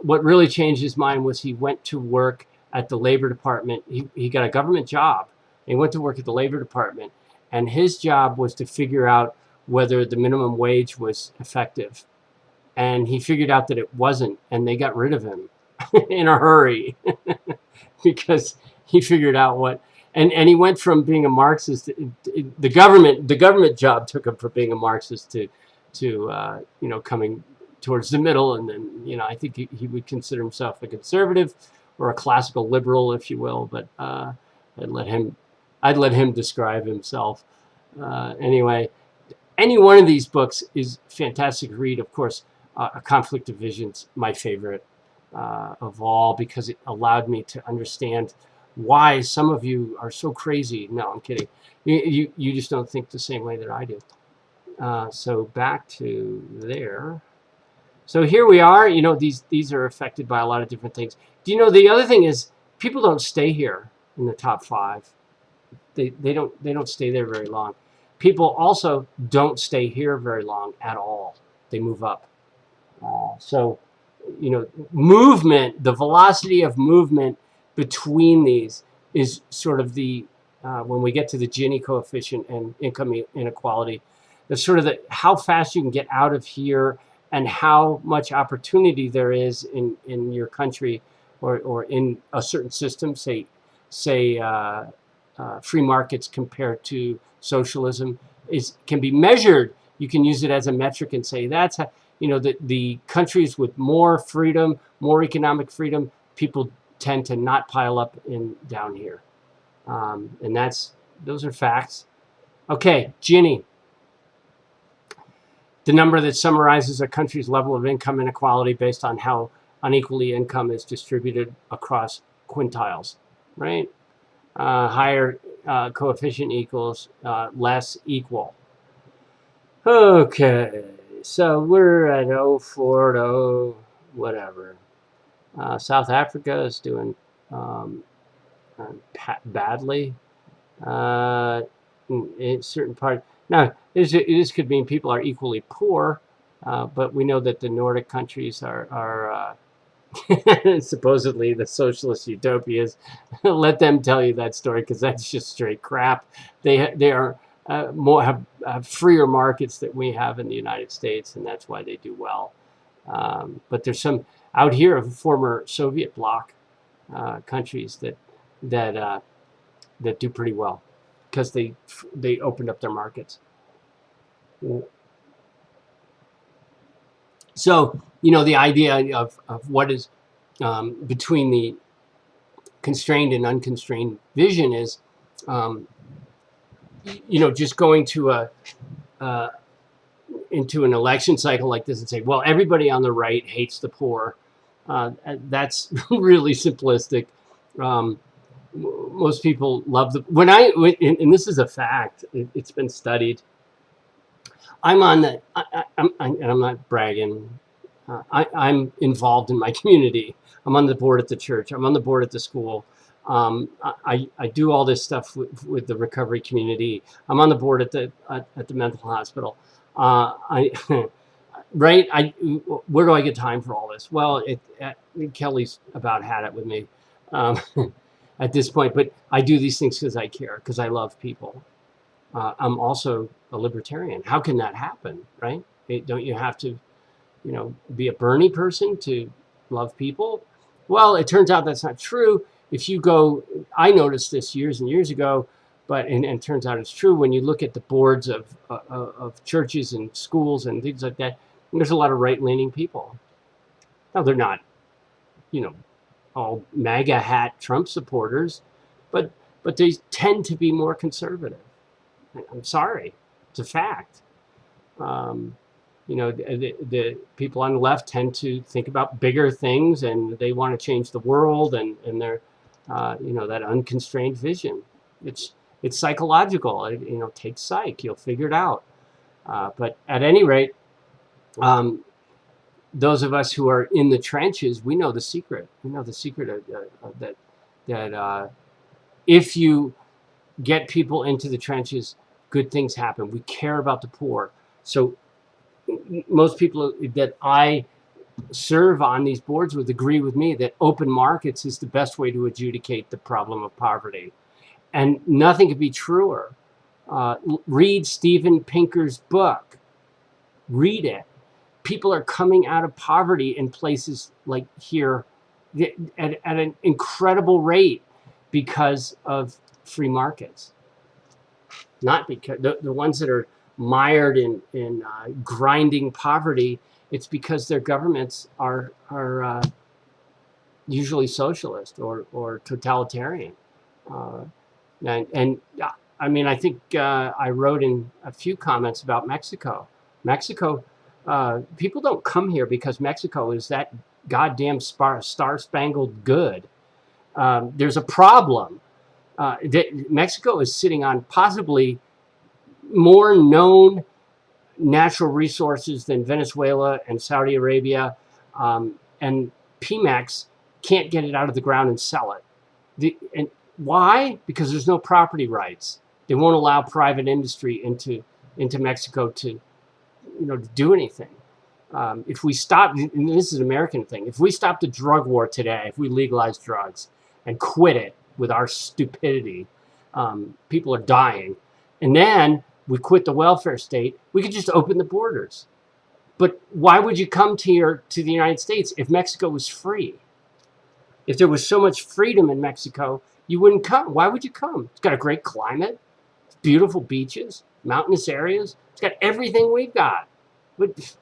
what really changed his mind was he went to work at the Labor Department. He got a government job. He went to work at the Labor Department, and his job was to figure out whether the minimum wage was effective. And he figured out that it wasn't, and they got rid of him in a hurry because he figured out what. And he went from being a Marxist. The government job took him from being a Marxist to you know, coming towards the middle, and then I think he would consider himself a conservative or a classical liberal, if you will. But I'd let him describe himself. Anyway, any one of these books is fantastic to read. Of course, A Conflict of Visions, my favorite of all, because it allowed me to understand why some of you are so crazy. No, I'm kidding. You just don't think the same way that I do. So back to there. So here we are. You know, these are affected by a lot of different things. Do you know the other thing is people don't stay here in the top 5. They don't stay there very long. People also don't stay here very long at all. They move up. So, you know, movement, the velocity of movement between these is sort of the, when we get to the Gini coefficient and income inequality, that's sort of the how fast you can get out of here and how much opportunity there is in your country or in a certain system, say free markets compared to socialism, can be measured. You can use it as a metric and say that's how, you know, the countries with more freedom, more economic freedom, people tend to not pile up down here, and those are facts. Okay, Gini, the number that summarizes a country's level of income inequality based on how unequally income is distributed across quintiles, right? Higher coefficient equals less equal. Okay, so we're at 0.40, whatever. South Africa is doing badly in certain parts. Now, this could mean people are equally poor, but we know that the Nordic countries are supposedly the socialist utopias. Let them tell you that story, because that's just straight crap. They are more have freer markets that we have in the United States, and that's why they do well. But there's some out here of former Soviet bloc countries that do pretty well because they opened up their markets. So the idea of what is between the constrained and unconstrained vision is just going to into an election cycle like this and say, well, everybody on the right hates the poor. That's really simplistic. Most people love and this is a fact. It's been studied. I'm on the, and I'm not bragging. I'm involved in my community. I'm on the board at the church. I'm on the board at the school. I do all this stuff with the recovery community. I'm on the board at the mental hospital. Right? Where do I get time for all this? Well, Kelly's about had it with me at this point. But I do these things because I care, because I love people. I'm also a libertarian. How can that happen, right? Don't you have to, be a Bernie person to love people? Well, it turns out that's not true. If you go, I noticed this years and years ago, and it turns out it's true when you look at the boards of churches and schools and things like that. There's a lot of right-leaning people. Now they're not, all MAGA hat Trump supporters, but they tend to be more conservative. I'm sorry, it's a fact. The people on the left tend to think about bigger things, and they want to change the world, and they're, that unconstrained vision. It's psychological. Take psych, you'll figure it out. But at any rate, those of us who are in the trenches, we know the secret. We know the secret of that if you get people into the trenches, good things happen. We care about the poor. So most people that I serve on these boards would agree with me that open markets is the best way to adjudicate the problem of poverty. And nothing could be truer. Read Steven Pinker's book. Read it. People are coming out of poverty in places like here at an incredible rate because of free markets. Not because the ones that are mired in grinding poverty, it's because their governments are usually socialist or totalitarian. And I mean, I think I wrote in a few comments about Mexico. Mexico, people don't come here because Mexico is that goddamn star-spangled good. There's a problem. Mexico is sitting on possibly more known natural resources than Venezuela and Saudi Arabia, and Pemex can't get it out of the ground and sell it. And why? Because there's no property rights. They won't allow private industry into Mexico to do anything. If we stop, and this is an American thing, if we stop the drug war today, if we legalize drugs and quit it with our stupidity, people are dying. And then we quit the welfare state, we could just open the borders. But why would you come to the United States if Mexico was free? If there was so much freedom in Mexico, you wouldn't come. Why would you come? It's got a great climate, beautiful beaches, mountainous areas. It's got everything we've got. But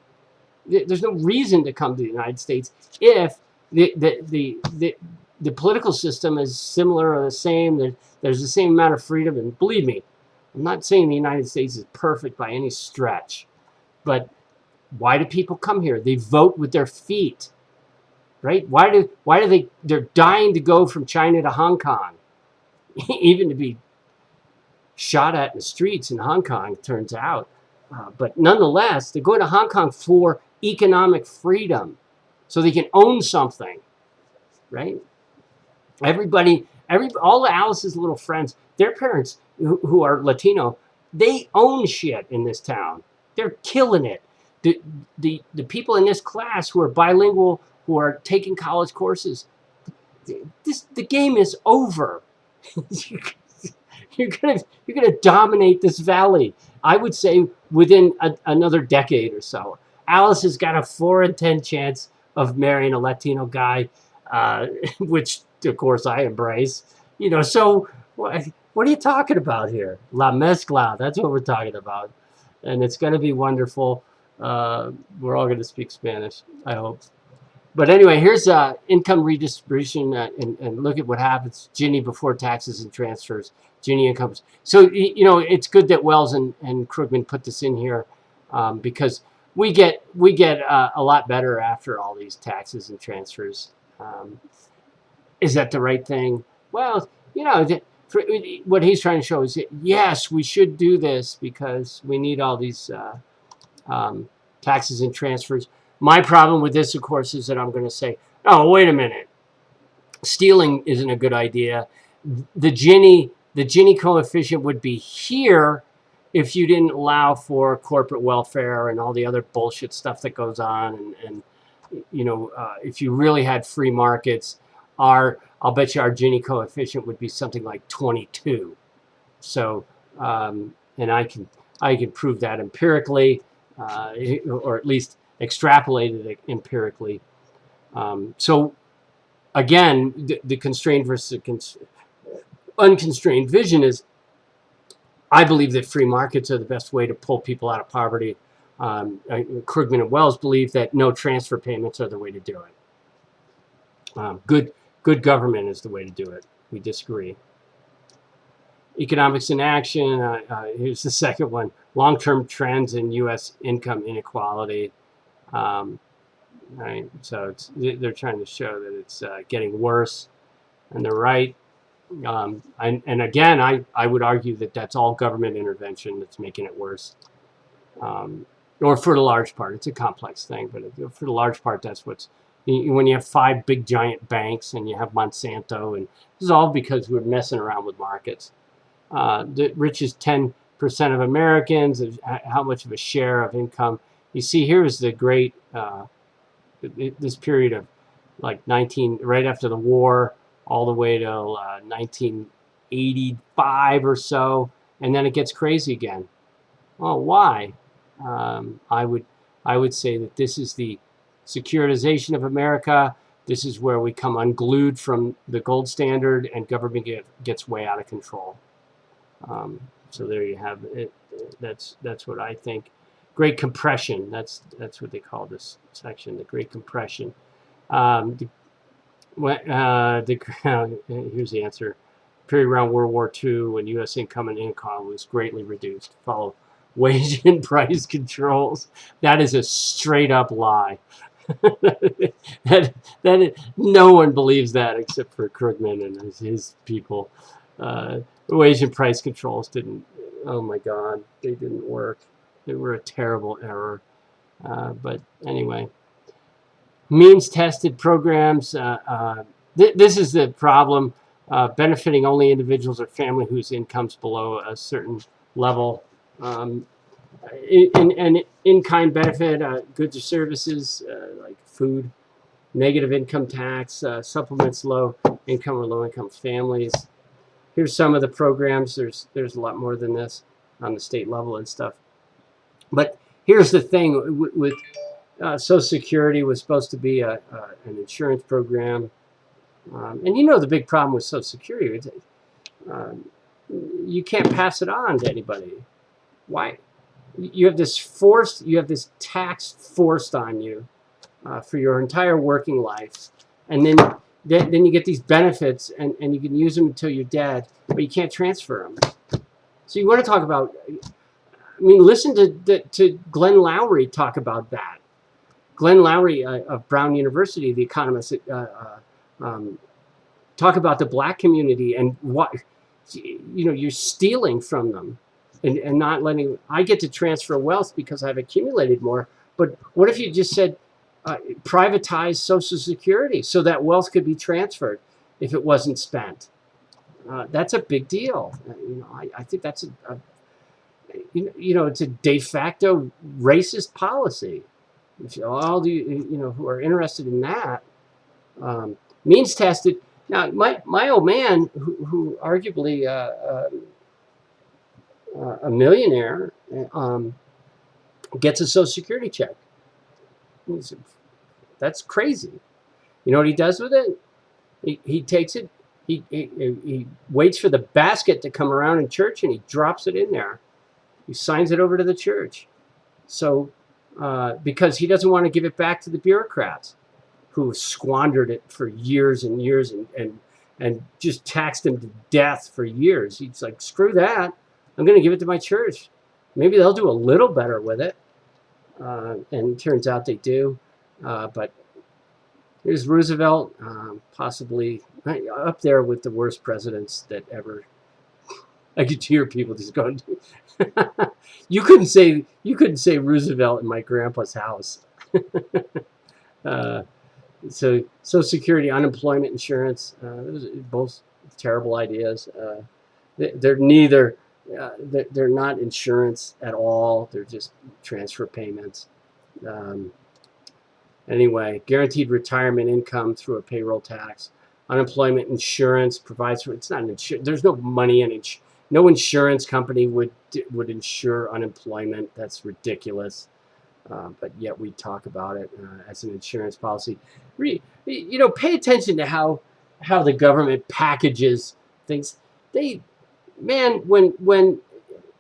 there's no reason to come to the United States if the political system is similar or the same. There's the same amount of freedom. And believe me, I'm not saying the United States is perfect by any stretch. But why do people come here? They vote with their feet. Right? Why do they're dying to go from China to Hong Kong, even to be shot at in the streets in Hong Kong, it turns out. But nonetheless, they're going to Hong Kong for economic freedom, so they can own something, right? All of Alice's little friends, their parents who are Latino, they own shit in this town. They're killing it. The people in this class who are bilingual, who are taking college courses, the game is over. You're gonna dominate this valley. I would say within another decade or so. Alice has got a 4 in 10 chance of marrying a Latino guy, which of course I embrace. So what are you talking about here? La mezcla. That's what we're talking about, and it's going to be wonderful. We're all going to speak Spanish, I hope. But anyway, here's income redistribution, and look at what happens. Gini before taxes and transfers. Gini incomes. So it's good that Wells and Krugman put this in here, because we get a lot better after all these taxes and transfers. Is that the right thing? Well, what he's trying to show is that, yes, we should do this because we need all these taxes and transfers. My problem with this, of course, is that I'm going to say, oh, wait a minute. Stealing isn't a good idea. The Gini coefficient would be here if you didn't allow for corporate welfare and all the other bullshit stuff that goes on. And if you really had free markets, I'll bet you our Gini coefficient would be something like 22. So, and I can prove that empirically, or at least extrapolated it empirically. So again, the constrained versus unconstrained vision is, I believe that free markets are the best way to pull people out of poverty. Krugman and Wells believe that no transfer payments are the way to do it. Good government is the way to do it. We disagree. Economics in action. Here's the second one. Long-term trends in U.S. income inequality. Right. So they're trying to show that it's getting worse, and they're right. And again, I would argue that that's all government intervention that's making it worse. Or for the large part, it's a complex thing, but for the large part, that's what's. When you have 5 big giant banks and you have Monsanto, and this is all because we're messing around with markets. The richest 10% of Americans, how much of a share of income. You see, here is the great, this period of like right after the war, all the way to 1985 or so, and then it gets crazy again. Well, why? I would say that this is the securitization of America. This is where we come unglued from the gold standard, and government gets way out of control. So there you have it. That's what I think. Great compression. That's what they call this section, the Great Compression. Here's the answer. Period around World War II, when U.S. income and income was greatly reduced. Follow wage and price controls. That is a straight up lie. No one believes that except for Krugman and his people. Wage and price controls didn't. Oh my God, they didn't work. They were a terrible error. But anyway, means tested programs. This is the problem. Benefiting only individuals or family whose income's below a certain level. In-kind benefit, goods or services like food, negative income tax, supplements low income or low income families. Here's some of the programs. There's a lot more than this on the state level and stuff. But here's the thing with Social Security was supposed to be an insurance program. And the big problem with Social Security is you can't pass it on to anybody. Why? You have this tax forced on you for your entire working life, and then you get these benefits, and you can use them until you're dead, but you can't transfer them. So you want to talk about? I mean, listen to Glenn Lowry talk about that. Glenn Lowry of Brown University, the economist, talk about the black community and what you're stealing from them. And not letting, I get to transfer wealth because I've accumulated more. But what if you just said privatize Social Security so that wealth could be transferred if it wasn't spent? That's a big deal. I think that's it's a de facto racist policy. If all the who are interested in that, means tested. Now, my old man, who arguably a millionaire gets a Social Security check. That's crazy. You know what he does with it? He takes it. He waits for the basket to come around in church, and he drops it in there. He signs it over to the church. So because he doesn't want to give it back to the bureaucrats who squandered it for years and years and just taxed him to death for years. He's like, screw that. I'm going to give it to my church. Maybe they'll do a little better with it. And it turns out they do. But here's Roosevelt, possibly up there with the worst presidents that ever. I could hear people just going. You couldn't say Roosevelt in my grandpa's house. So Social Security, unemployment insurance, those are both terrible ideas. They're neither. They're not insurance at all. They're just transfer payments. Anyway, guaranteed retirement income through a payroll tax. Unemployment insurance provides for. It's not an insurance. There's no money in it. No insurance company would insure unemployment. That's ridiculous. But yet we talk about it as an insurance policy. Pay attention to how the government packages things. When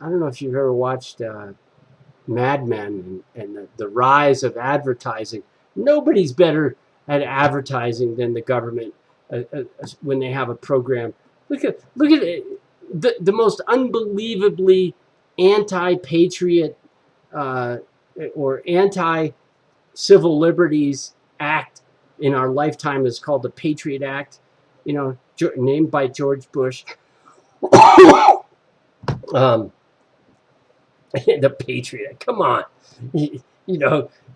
I don't know if you've ever watched Mad Men and the rise of advertising. Nobody's better at advertising than the government when they have a program. Look at it. The most unbelievably anti-patriot or anti-civil liberties act in our lifetime is called the Patriot Act, named by George Bush. The Patriot, come on.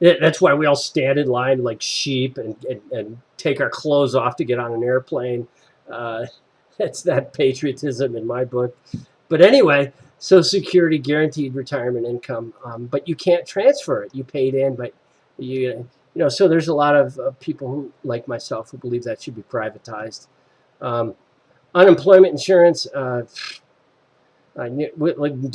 That's why we all stand in line like sheep and take our clothes off to get on an airplane. That's that patriotism in my book. But anyway, Social Security, guaranteed retirement income, but you can't transfer it. You paid in, but so there's a lot of people who, like myself, who believe that should be privatized. Unemployment insurance. Do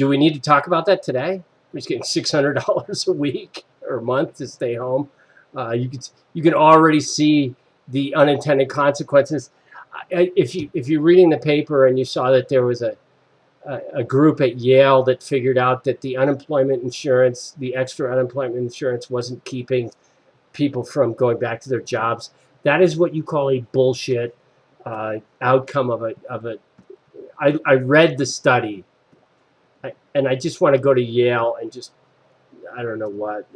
we need to talk about that today? We're just getting $600 a week or a month to stay home. You can already see the unintended consequences. If you're reading the paper and you saw that there was a group at Yale that figured out that the unemployment insurance, the extra unemployment insurance, wasn't keeping people from going back to their jobs. That is what you call a bullshit outcome of a. I read the study, and I just want to go to Yale and just, I don't know what,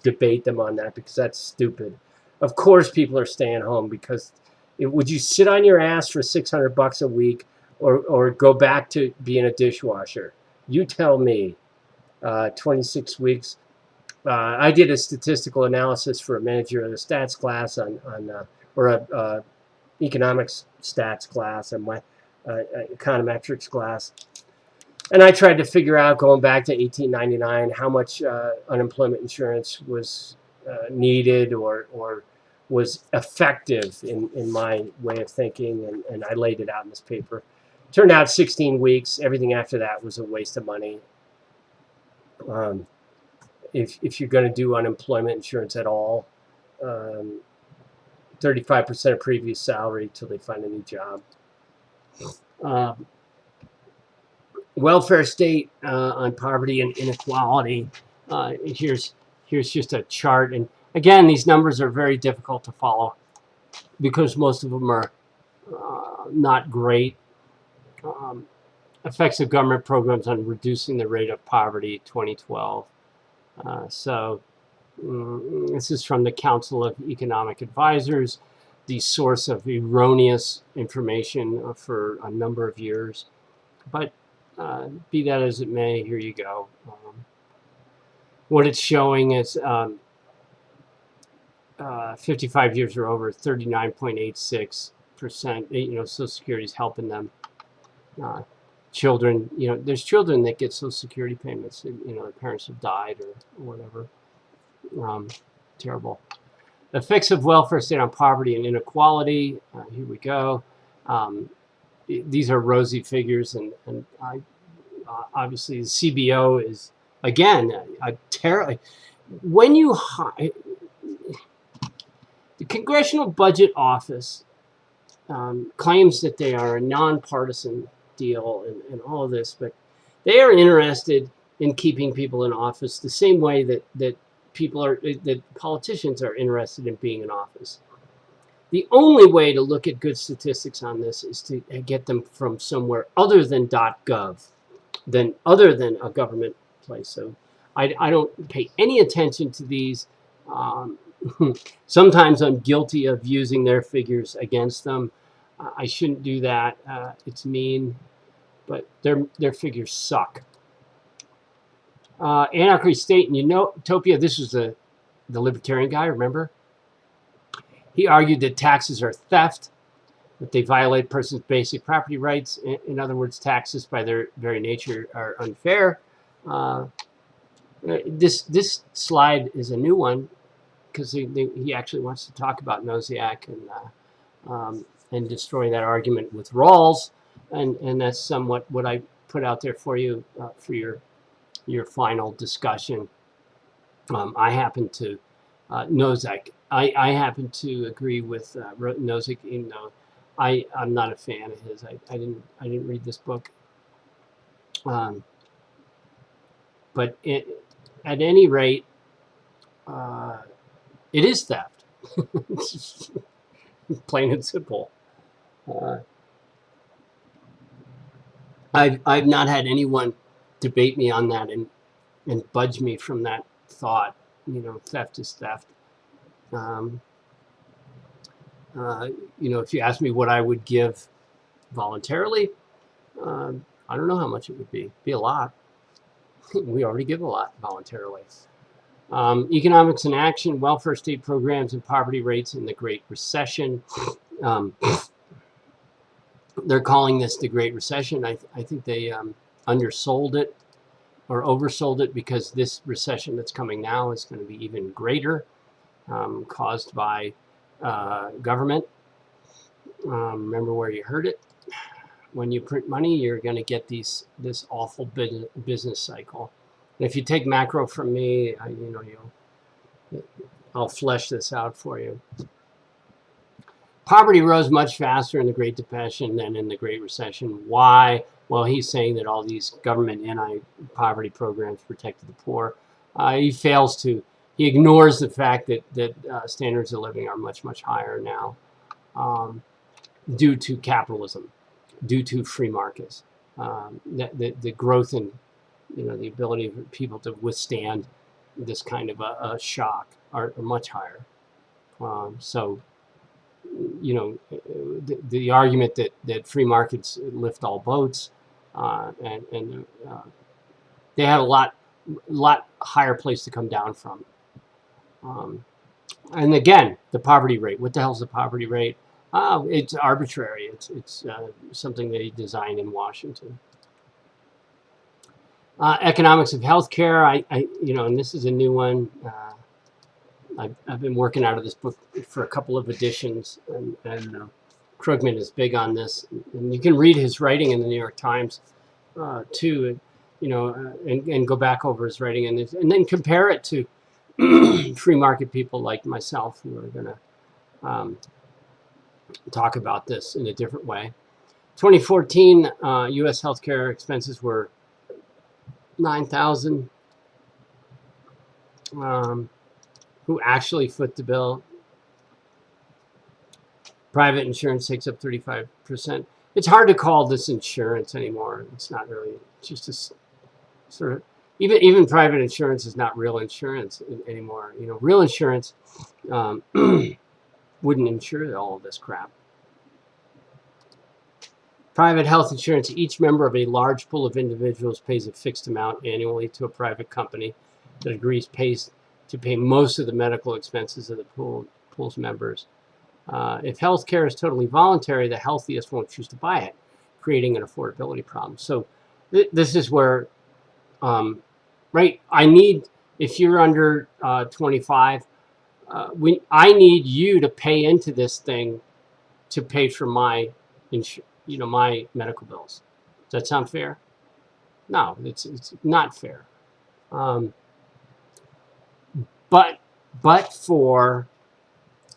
debate them on that because that's stupid. Of course people are staying home because would you sit on your ass for $600 a week or go back to being a dishwasher? You tell me. 26 weeks. I did a statistical analysis for a manager of the stats class or a economics stats class and my econometrics class. And I tried to figure out, going back to 1899, how much unemployment insurance was needed or was effective in my way of thinking, and I laid it out in this paper. Turned out 16 weeks. Everything after that was a waste of money. If you're going to do unemployment insurance at all, 35% of previous salary till they find a new job. Welfare state on poverty and inequality. Here's just a chart, and again, these numbers are very difficult to follow because most of them are not great. Effects of government programs on reducing the rate of poverty, 2012. This is from the Council of Economic Advisors, the source of erroneous information for a number of years. But be that as it may, here you go. What it's showing is 55 years or over, 39.86%. Social Security is helping them. Children, there's children that get Social Security payments. Their parents have died or whatever. Terrible. Effects of welfare state on poverty and inequality. Here we go. These are rosy figures, and obviously, the CBO is, again, a terrible. When you the Congressional Budget Office claims that they are a nonpartisan deal and all of this, but they are interested in keeping people in office the same way that politicians are interested in being in office. The only way to look at good statistics on this is to get them from somewhere other than .gov, other than a government place. So I don't pay any attention to these. Sometimes I'm guilty of using their figures against them. I shouldn't do that. It's mean, but their figures suck. Anarchy State and Utopia. This was the libertarian guy, remember? He argued that taxes are theft, that they violate persons' basic property rights. In other words, taxes by their very nature are unfair. This slide is a new one because he actually wants to talk about Nozick and destroy that argument with Rawls, and that's somewhat what I put out there for you for your final discussion. I happen to Nozick. I happen to agree with Nozick, even though I'm not a fan of his. I didn't read this book. But at any rate, it is theft. Plain and simple. I've not had anyone debate me on that and budge me from that thought. Theft is theft. If you ask me what I would give voluntarily, I don't know how much it would be. Be a lot. We already give a lot voluntarily. Economics in action, welfare state programs, and poverty rates in the Great Recession. They're calling this the Great Recession. I think they undersold it or oversold it, because this recession that's coming now is going to be even greater, caused by government. Remember where you heard it. When you print money, you're going to get this awful business cycle. And if you take macro from me, I'll flesh this out for you. Poverty rose much faster in the Great Depression than in the Great Recession. Why? Well, he's saying that all these government anti-poverty programs protected the poor. He ignores the fact that standards of living are much, much higher now due to capitalism, due to free markets. The growth in, the ability of people to withstand this kind of a shock are much higher. The argument that free markets lift all boats, and they have a lot higher place to come down from. And again, the poverty rate. What the hell's the poverty rate? It's arbitrary. It's something they designed in Washington. Economics of healthcare. And this is a new one. I've been working out of this book for a couple of editions, and Krugman is big on this. And you can read his writing in the New York Times too, and go back over his writing and then compare it to free market people like myself, who are going to talk about this in a different way. 2014, U.S. healthcare expenses were $9,000. Who actually foot the bill? Private insurance takes up 35%. It's hard to call this insurance anymore. It's not really. It's just a sort of even private insurance is not real insurance anymore. Real insurance wouldn't insure all of this crap. Private health insurance. Each member of a large pool of individuals pays a fixed amount annually to a private company that pays to pay most of the medical expenses of the pool's members. If healthcare is totally voluntary, the healthiest won't choose to buy it, creating an affordability problem. So this is where, right? If you're under 25, I need you to pay into this thing to pay for my, my medical bills. Does that sound fair? No, it's not fair. Um, but for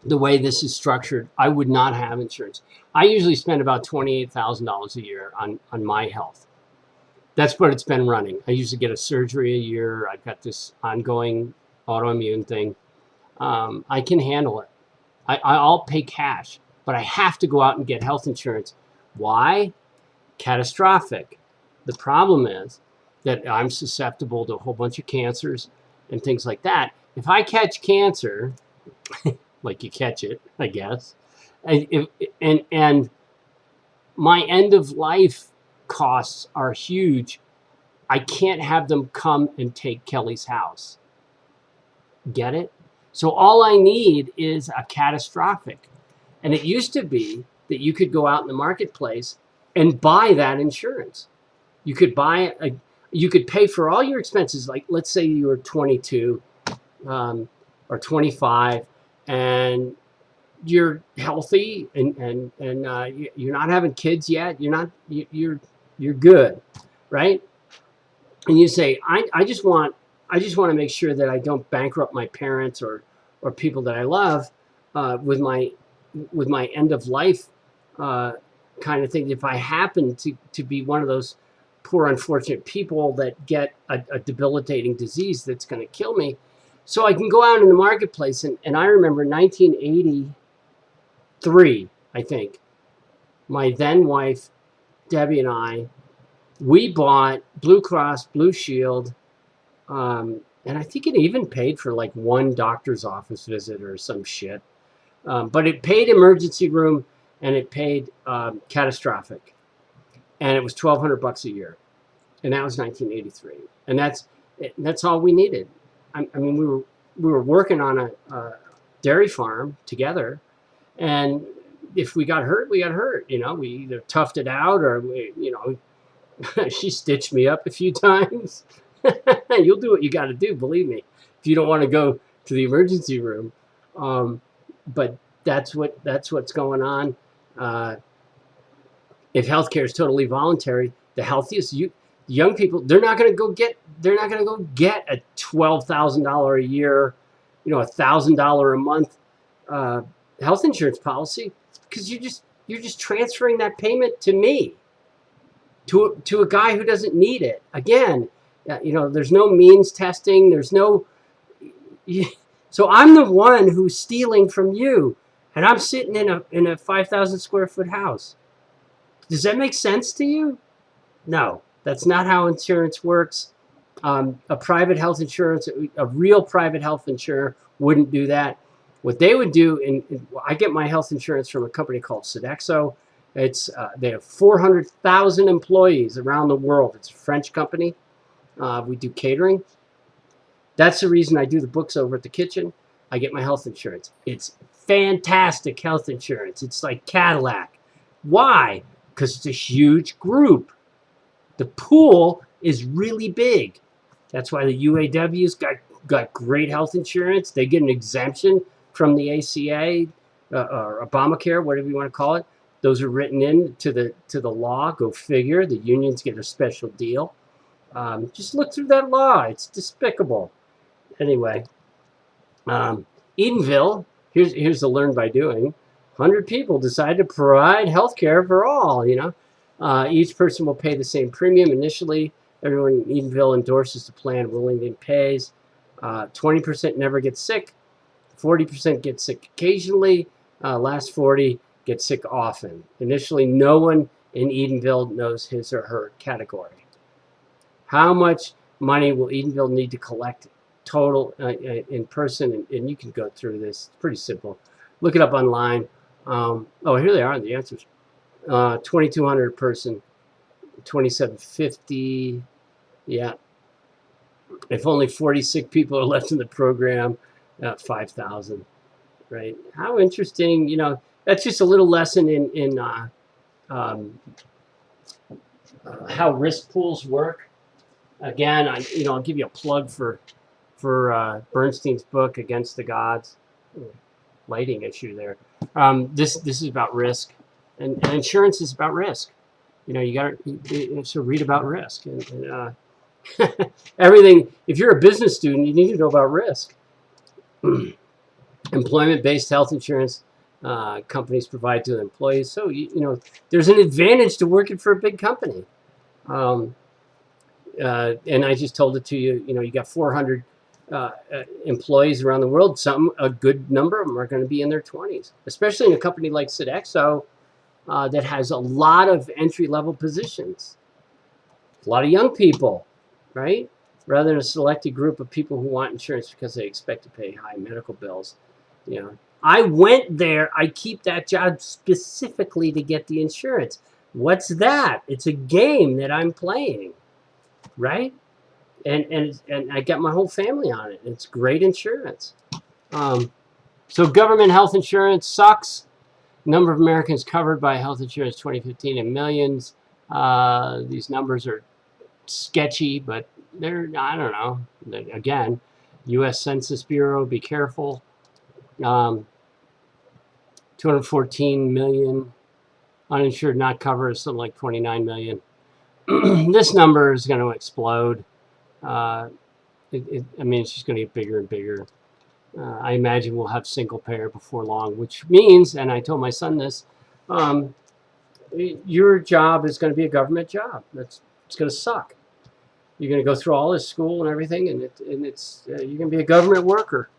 the way this is structured, I would not have insurance. I usually spend about $28,000 a year on my health. That's what it's been running. I usually get a surgery a year. I've got this ongoing autoimmune thing. I can handle it. I'll pay cash, but I have to go out and get health insurance. Why? Catastrophic. The problem is that I'm susceptible to a whole bunch of cancers and things like that. If I catch cancer, like you catch it, I guess, and my end of life costs are huge, I can't have them come and take Kelly's house. Get it? So all I need is a catastrophic. And it used to be that you could go out in the marketplace and buy that insurance. You could you could pay for all your expenses. Like, let's say you were 22 or 25 and you're healthy and you're not having kids yet. You're good, right? And you say, I just want to make sure that I don't bankrupt my parents or people that I love with my end of life kind of thing. If I happen to be one of those poor unfortunate people that get a debilitating disease that's going to kill me, so I can go out in the marketplace. And I remember 1983, I think, my then wife Debbie and we bought Blue Cross Blue Shield, and I think it even paid for like one doctor's office visit or some shit. But it paid emergency room and it paid catastrophic, and it was $1,200 a year, and that was 1983, and that's all we needed. I mean, we were working on a dairy farm together, and if we got hurt, we got hurt. You know, we either toughed it out or she stitched me up a few times. You'll do what you got to do, believe me, if you don't want to go to the emergency room. But that's what's going on. If healthcare is totally voluntary, the healthiest young people, they're not going to go get a $12,000 a year, $1,000 a month health insurance policy, because you're just transferring that payment to me, to a guy who doesn't need it. Again, there's no means testing. There's no. So I'm the one who's stealing from you, and I'm sitting in a 5,000 square foot house. Does that make sense to you? No, that's not how insurance works. A private health insurance, a real private health insurer wouldn't do that. What they would do, I get my health insurance from a company called Sodexo. They have 400,000 employees around the world. It's a French company. We do catering. That's the reason I do the books over at the kitchen. I get my health insurance. It's fantastic health insurance. It's like Cadillac. Why? Because it's a huge group. The pool is really big. That's why the UAW's got great health insurance. They get an exemption from the ACA or Obamacare, whatever you want to call it. Those are written into the law. Go figure. The unions get a special deal. Just look through that law. It's despicable. Anyway, Edenville, here's the learn by doing. 100 people decide to provide health care for all, Each person will pay the same premium initially. Everyone in Edenville endorses the plan, willingly pays. 20% never gets sick. 40% get sick occasionally. Last 40 get sick often. Initially, no one in Edenville knows his or her category. How much money will Edenville need to collect total in person? And you can go through this. It's pretty simple. Look it up online. Here they are, the answers. 2,200 person, 2,750. Yeah. If only 40 sick people are left in the program, 5,000. Right? How interesting. That's just a little lesson in how risk pools work. Again, I'll give you a plug for Bernstein's book, Against the Gods. Lighting issue there. This is about risk, and insurance is about risk. You know, you got to read about risk and everything. If you're a business student, you need to know about risk. Employment-based health insurance companies provide to their employees. So, you know, there's an advantage to working for a big company. And I just told it to you, you know, you got 400 employees around the world. A good number of them are going to be in their 20s, especially in a company like Sodexo that has a lot of entry-level positions. A lot of young people, right? Rather than a selected group of people who want insurance because they expect to pay high medical bills. You know, I went there. I keep that job specifically to get the insurance. What's that? It's a game that I'm playing, right? And I got my whole family on it. It's great insurance. So government health insurance sucks. Number of Americans covered by health insurance 2015 in millions. These numbers are sketchy, but they're, I don't know. Again, U.S. Census Bureau, be careful. 214 million uninsured not covered, something like 29 million. This number is going to explode. I mean, it's just going to get bigger and bigger. I imagine we'll have single payer before long, which means, and I told my son this, your job is going to be a government job. It's going to suck. You're going to go through all this school and everything, and it's you're going to be a government worker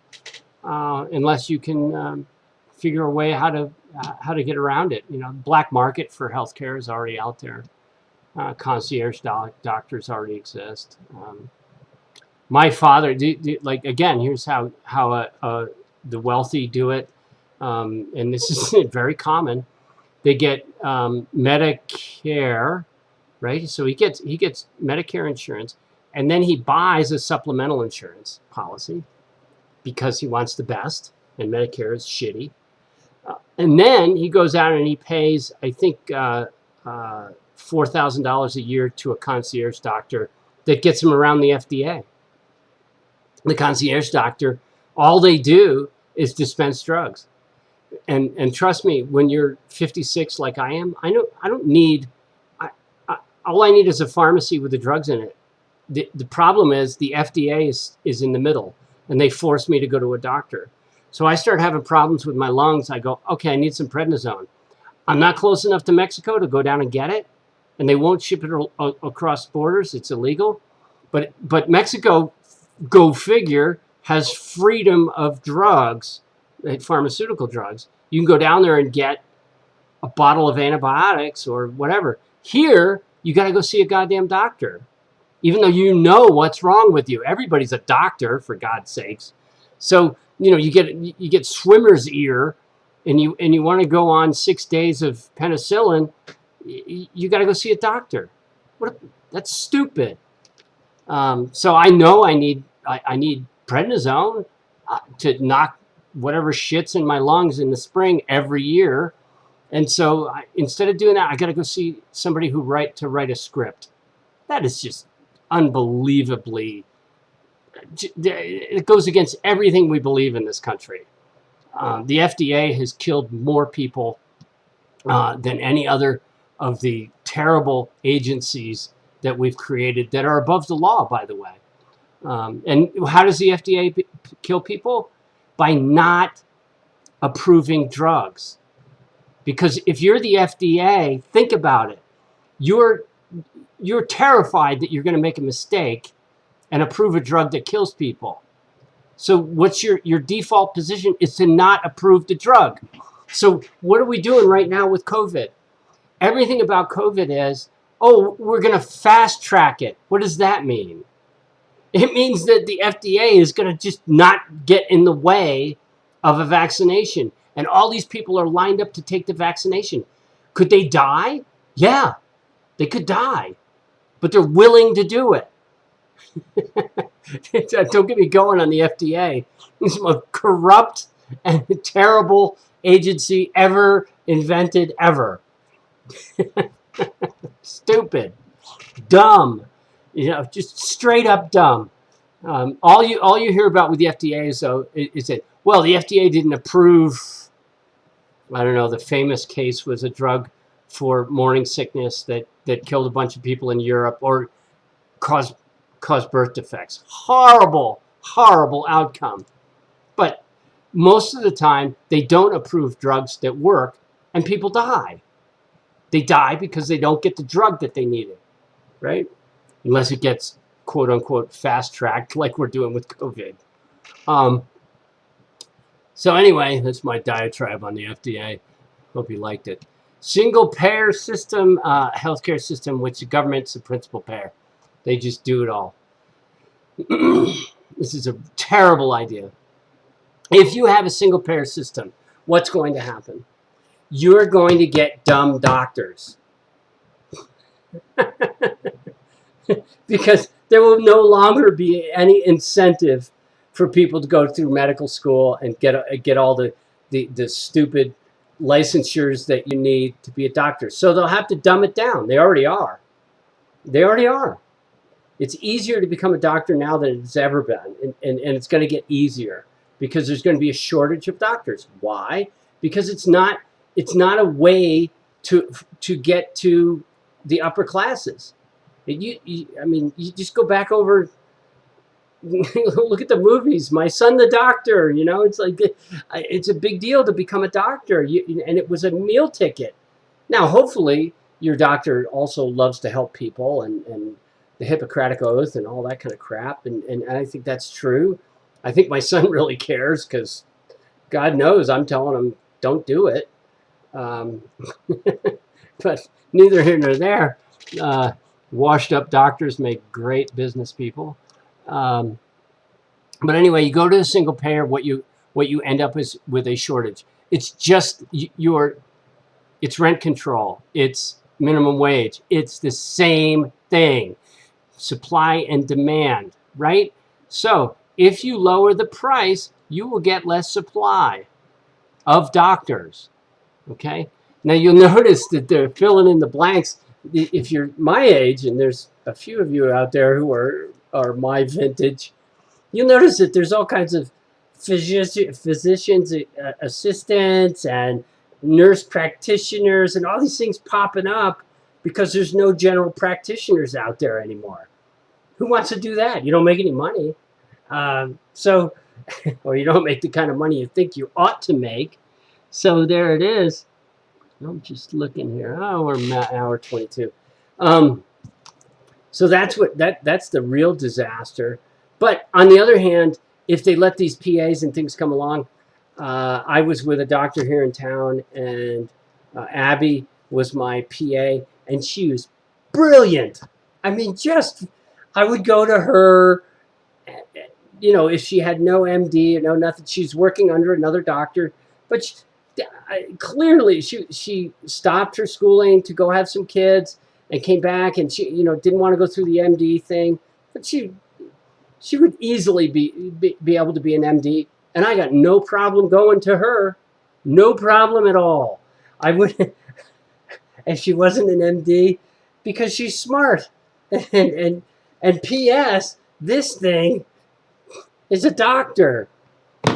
unless you can figure a way how to get around it. You know, black market for healthcare is already out there. Concierge doctors already exist. My father, like, again, here's how the wealthy do it, and this is very common. They get Medicare, right? So he gets Medicare insurance, and then he buys a supplemental insurance policy because he wants the best, and Medicare is shitty. And then he goes out and he pays, I think, $4,000 a year to a concierge doctor that gets him around the FDA. The concierge doctor, all they do is dispense drugs. And trust me, when you're 56 like I am, I don't need, all I need is a pharmacy with the drugs in it. The problem is the FDA is in the middle, and they force me to go to a doctor. So I start having problems with my lungs. I go, okay, I need some prednisone. I'm not close enough to Mexico to go down and get it, and they won't ship it across borders. It's illegal. But Mexico, go figure, has freedom of drugs, pharmaceutical drugs. You can go down there and get a bottle of antibiotics or whatever. Here, you got to go see a goddamn doctor, even though you know what's wrong with you. Everybody's a doctor, for God's sakes. So, you know, you get swimmer's ear, and you want to go on 6 days of penicillin. You got to go see a doctor. That's stupid. So I know I need prednisone to knock whatever shits in my lungs in the spring every year. And so instead of doing that, I got to go see somebody to write a script. That is just unbelievably, it goes against everything we believe in this country. The FDA has killed more people than any other of the terrible agencies that we've created that are above the law, by the way. And how does the FDA kill people? By not approving drugs. Because if you're the FDA, think about it. You're terrified that you're going to make a mistake and approve a drug that kills people. So what's your default position is to not approve the drug. So what are we doing right now with COVID? Everything about COVID is, oh, we're going to fast track it. What does that mean? It means that the FDA is going to just not get in the way of a vaccination. And all these people are lined up to take the vaccination. Could they die? Yeah, they could die. But they're willing to do it. Don't get me going on the FDA. It's the most corrupt and terrible agency ever invented, ever. Stupid. Dumb. You know, just straight up dumb. All you hear about with the FDA is that, well, the FDA didn't approve, I don't know, the famous case was a drug for morning sickness that killed a bunch of people in Europe or caused birth defects. Horrible, horrible outcome. But most of the time, they don't approve drugs that work, and people die. They die because they don't get the drug that they needed, right? Unless it gets, quote unquote, fast-tracked like we're doing with COVID. So anyway, that's my diatribe on the FDA. Hope you liked it. Single-payer system, healthcare system, which the government's the principal payer. They just do it all. This is a terrible idea. If you have a single-payer system, what's going to happen? You're going to get dumb doctors. Because there will no longer be any incentive for people to go through medical school and get all the stupid licensures that you need to be a doctor. So they'll have to dumb it down. They already are. They already are. It's easier to become a doctor now than it's ever been. And it's going to get easier because there's going to be a shortage of doctors. Why? Because it's not a way to get to the upper classes. I mean, you just go back over, look at the movies. My Son the Doctor, you know, it's like, it's a big deal to become a doctor. And it was a meal ticket. Now, hopefully, your doctor also loves to help people and the Hippocratic Oath and all that kind of crap. And I think that's true. I think my son really cares because God knows I'm telling him, don't do it. But neither here nor there. Washed up doctors make great business people. But anyway, you go to the single payer, what you end up is with a shortage. It's just it's rent control. It's minimum wage. It's the same thing. Supply and demand, right? So if you lower the price, you will get less supply of doctors. Okay. Now you'll notice that they're filling in the blanks. If you're my age, and there's a few of you out there who are my vintage, you'll notice that there's all kinds of physicians assistants and nurse practitioners and all these things popping up because there's no general practitioners out there anymore. Who wants to do that? You don't make any money. Or you don't make the kind of money you think you ought to make. So there it is. I'm just looking here. Oh, we're at hour 22. So that's the real disaster. But on the other hand, if they let these PAs and things come along, I was with a doctor here in town, and Abby was my PA, and she was brilliant. I mean, I would go to her, you know, if she had no MD, no nothing. She's working under another doctor, but clearly she stopped her schooling to go have some kids and came back, and she, you know, didn't want to go through the MD thing, but she would easily be able to be an MD, and I got no problem going to her. No problem at all. I would, and she wasn't an MD because she's smart. And P.S., this thing is a doctor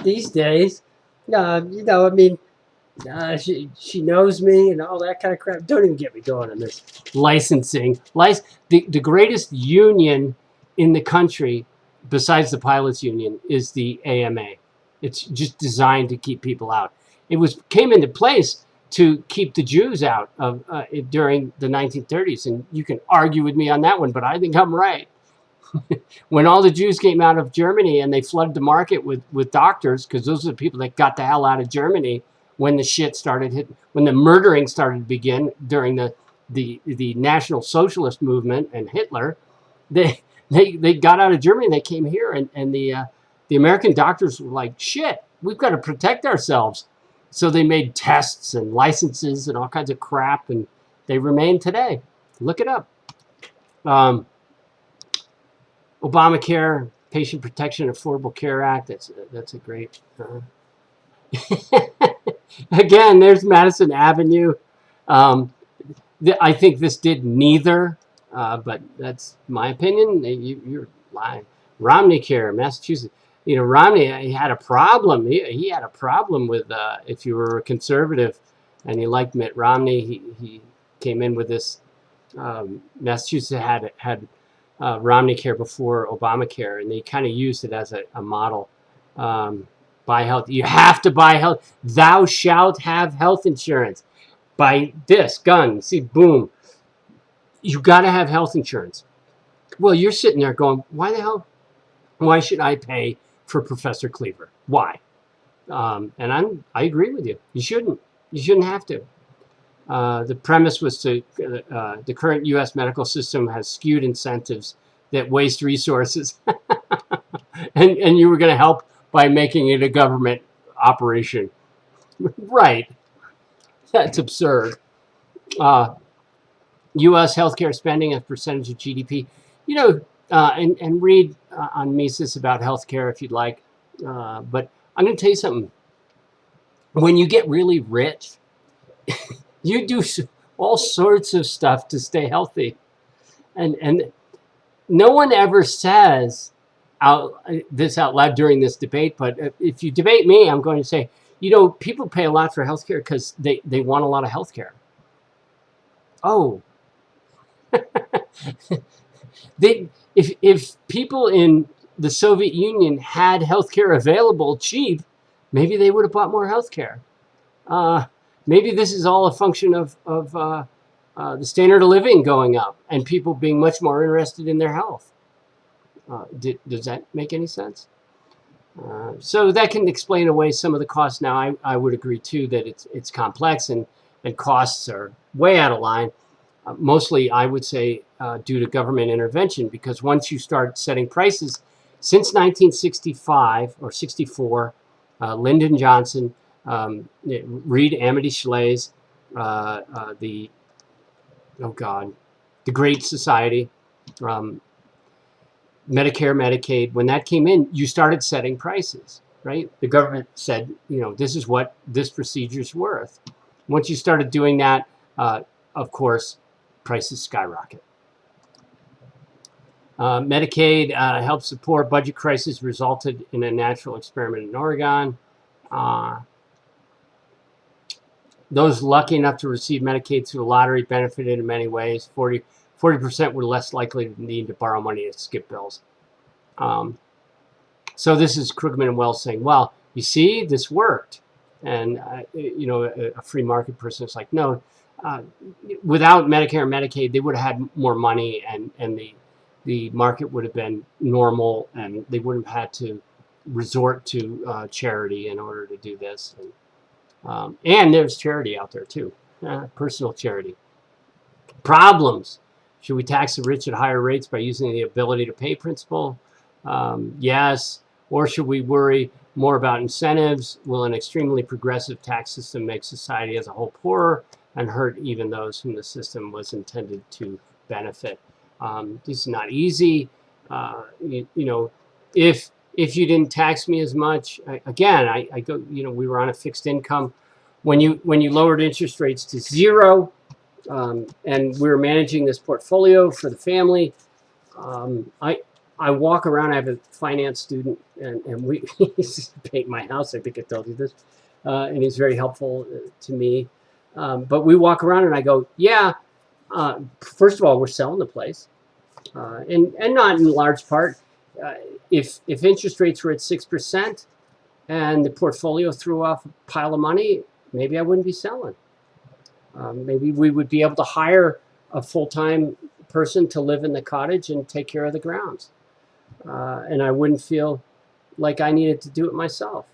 these days. You know, I mean, she knows me and all that kind of crap. Don't even get me going on this licensing. The greatest union in the country, besides the pilots union, is the AMA. It's just designed to keep people out. It came into place to keep the Jews out of during the 1930s, and you can argue with me on that one, but I think I'm right. When all the Jews came out of Germany and they flooded the market with doctors, because those are the people that got the hell out of Germany when the shit started hitting, when the murdering started to begin during the National Socialist movement and Hitler, they got out of Germany and they came here, and the American doctors were like, shit, we've got to protect ourselves. So they made tests and licenses and all kinds of crap, and they remain today. Look it up. Obamacare, Patient Protection Affordable Care Act. That's a great. Again, there's Madison Avenue. I think this did neither, but that's my opinion. You're lying. Romney Care, Massachusetts. You know, Romney, he had a problem. He had a problem with if you were a conservative and you liked Mitt Romney, came in with this. Massachusetts had Romney Care before Obamacare, and they kind of used it as a model. Buy health. You have to buy health. Thou shalt have health insurance. Buy this gun. See, boom. You got to have health insurance. Well, you're sitting there going, why the hell? Why should I pay for Professor Cleaver? Why? And I agree with you. You shouldn't. You shouldn't have to. The premise was the current U.S. medical system has skewed incentives that waste resources, and you were going to help by making it a government operation. Right. That's absurd. U.S. healthcare spending as percentage of GDP. And read on Mises about healthcare if you'd like. But I'm going to tell you something. When you get really rich, you do all sorts of stuff to stay healthy. And no one ever says this out loud during this debate, but if you debate me, I'm going to say, people pay a lot for healthcare because they want a lot of healthcare. Oh. If people in the Soviet Union had healthcare available cheap, maybe they would have bought more healthcare. Maybe this is all a function of the standard of living going up and people being much more interested in their health. Does that make any sense? So that can explain away some of the costs. Now, I would agree too that it's complex and costs are way out of line. Mostly, I would say, due to government intervention, because once you start setting prices, since 1965 or 64, Lyndon Johnson, read Amity Shlaes, the Great Society, Medicare, Medicaid, when that came in, you started setting prices, right? The government said, this is what this procedure's worth. Once you started doing that, of course, prices skyrocket. Medicaid helped support budget crisis, resulted in a natural experiment in Oregon. Those lucky enough to receive Medicaid through the lottery benefited in many ways. 40% were less likely to need to borrow money to skip bills. So this is Krugman and Wells saying, well, you see, this worked. And, a free market person is like, no, without Medicare and Medicaid, they would have had more money and the market would have been normal and they wouldn't have had to resort to charity in order to do this. And there's charity out there too, personal charity. Problems. Should we tax the rich at higher rates by using the ability to pay principle? Yes. Or should we worry more about incentives? Will an extremely progressive tax system make society as a whole poorer and hurt even those whom the system was intended to benefit? This is not easy. If you didn't tax me as much, I go. We were on a fixed income. When you lowered interest rates to zero, and we were managing this portfolio for the family, I walk around. I have a finance student, and we he's paint my house. I think I told you this, and he's very helpful to me. But we walk around, and I go, yeah. First of all, we're selling the place, and not in large part. If interest rates were at 6% and the portfolio threw off a pile of money, maybe I wouldn't be selling. Maybe we would be able to hire a full-time person to live in the cottage and take care of the grounds, and I wouldn't feel like I needed to do it myself.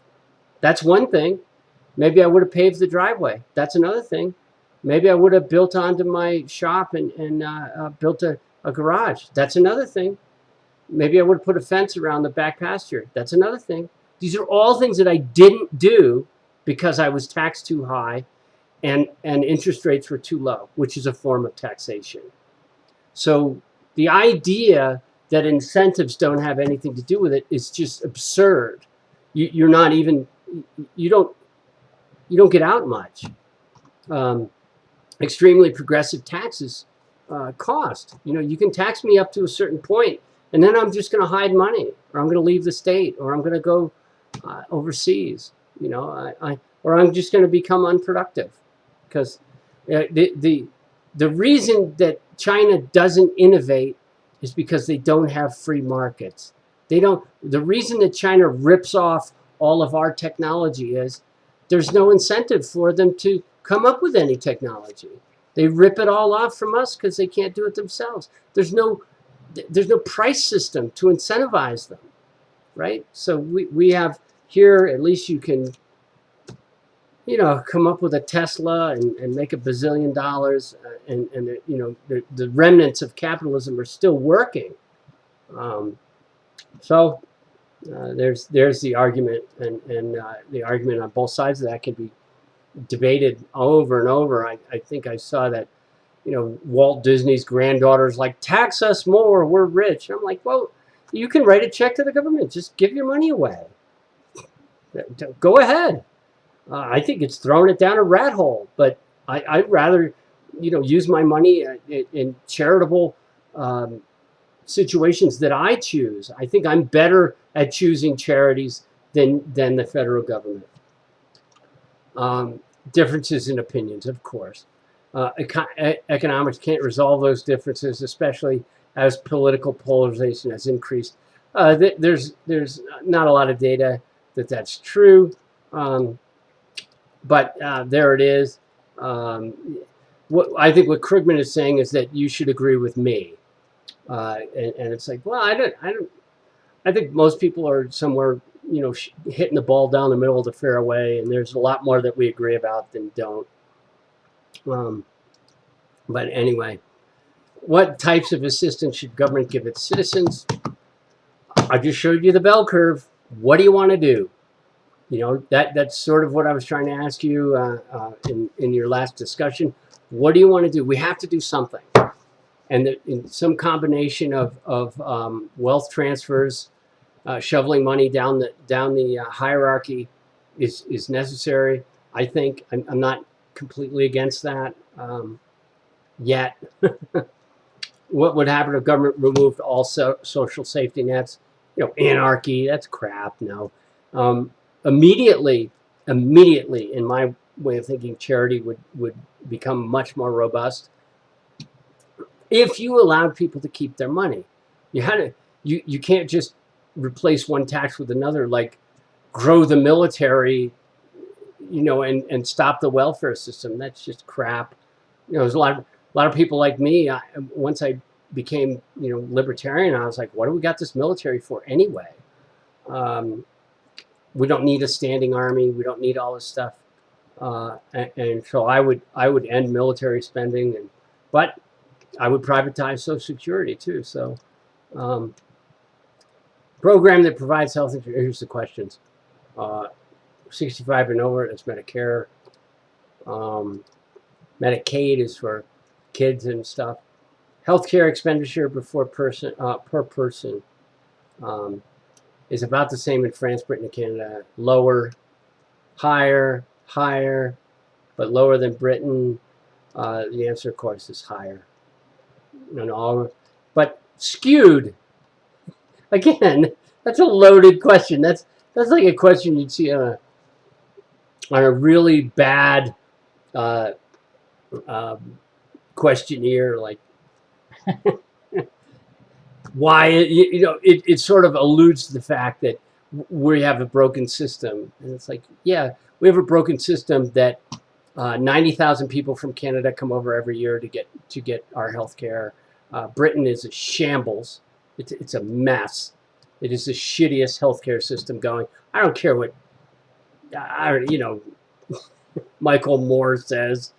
That's one thing. Maybe I would have paved the driveway. That's another thing. Maybe I would have built onto my shop and built a garage. That's another thing. Maybe I would have put a fence around the back pasture. That's another thing. These are all things that I didn't do because I was taxed too high and interest rates were too low, which is a form of taxation. So the idea that incentives don't have anything to do with it is just absurd. You don't get out much. Extremely progressive taxes cost. You can tax me up to a certain point, and then I'm just going to hide money, or I'm going to leave the state, or I'm going to go overseas. Or I'm just going to become unproductive, because the The reason that China doesn't innovate is because they don't have free markets. They don't. The reason that China rips off all of our technology is there's no incentive for them to come up with any technology. They rip it all off from us because they can't do it themselves. There's no price system to incentivize them, right? So we have here, at least you can, come up with a Tesla and make $1 bazillion, and the remnants of capitalism are still working. So there's the argument, and the argument on both sides of that can be debated over and over. I think I saw that, Walt Disney's granddaughter's like, tax us more, we're rich. I'm like, well, you can write a check to the government. Just give your money away. Go ahead. I think it's throwing it down a rat hole, but I'd rather, use my money in charitable situations that I choose. I think I'm better at choosing charities than the federal government. Differences in opinions, of course. Economics can't resolve those differences, especially as political polarization has increased. There's not a lot of data that's true, but there it is. I think what Krugman is saying is that you should agree with me, and it's like, well, I think most people are somewhere, hitting the ball down the middle of the fairway, and there's a lot more that we agree about than don't. But anyway, what types of assistance should government give its citizens? I just showed you the bell curve. What do you want to do? That's sort of what I was trying to ask you in your last discussion. What do you want to do? We have to do something. And in some combination of wealth transfers, shoveling money down the hierarchy is necessary. I think I'm not completely against that yet. What would happen if government removed all social safety nets? Anarchy. That's crap. No. Immediately, in my way of thinking, charity would become much more robust if you allowed people to keep their money. You can't just replace one tax with another, like grow the military, and stop the welfare system. That's just crap. There's a lot of people like me. Once I became, libertarian, I was like, what do we got this military for anyway? We don't need a standing army. We don't need all this stuff. And so I would end military spending, but I would privatize Social Security too. So, program that provides health insurance. Here's the questions: 65 and over, that's Medicare. Medicaid is for kids and stuff. Healthcare expenditure per person is about the same in France, Britain, and Canada. Lower, higher, but lower than Britain. The answer, of course, is higher. But skewed. Again, that's a loaded question. That's like a question you'd see on a really bad questionnaire, like why it sort of alludes to the fact that we have a broken system, and it's like, yeah, we have a broken system that 90,000 people from Canada come over every year to get our health care. Britain is a shambles. It's a mess. It is the shittiest healthcare system going. I don't care what Michael Moore says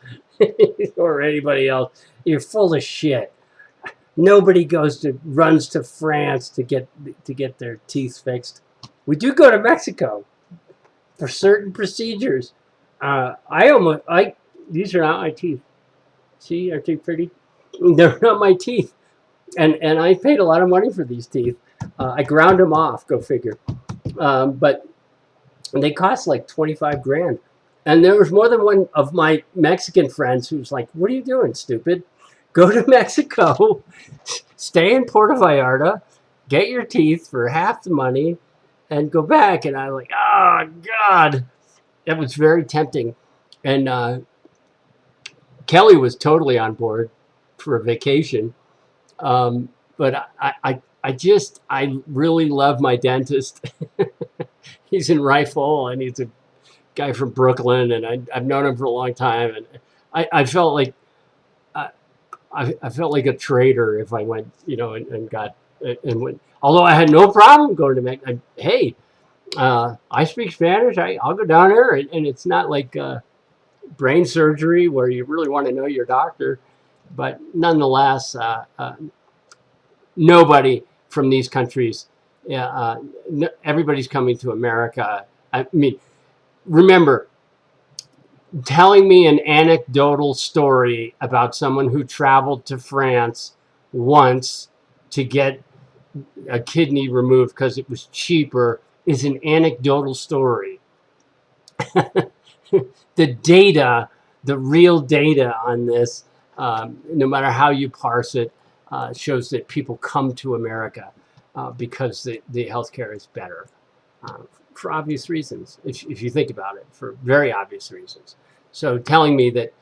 or anybody else. You're full of shit. Nobody runs to France to get their teeth fixed. We do go to Mexico for certain procedures. These are not my teeth. See, aren't they pretty? They're not my teeth. And I paid a lot of money for these teeth. I ground them off, go figure. But they cost like 25 grand. And there was more than one of my Mexican friends who was like, what are you doing, stupid? Go to Mexico, stay in Puerto Vallarta, get your teeth for half the money, and go back. And I was like, oh, God. That was very tempting. And Kelly was totally on board for a vacation. But I really love my dentist. He's in Rifle, and he's a guy from Brooklyn, and I've known him for a long time. And I felt like I felt like a traitor if I went, and got and went. Although I had no problem going to Mexico. Hey, I speak Spanish. I'll go down there, and it's not like brain surgery where you really want to know your doctor. But nonetheless, nobody from these countries, everybody's coming to America. I mean, remember, telling me an anecdotal story about someone who traveled to France once to get a kidney removed because it was cheaper is an anecdotal story. The data, the real data on this, no matter how you parse it, shows that people come to America because the healthcare is better for obvious reasons, if you think about it, for very obvious reasons. So telling me that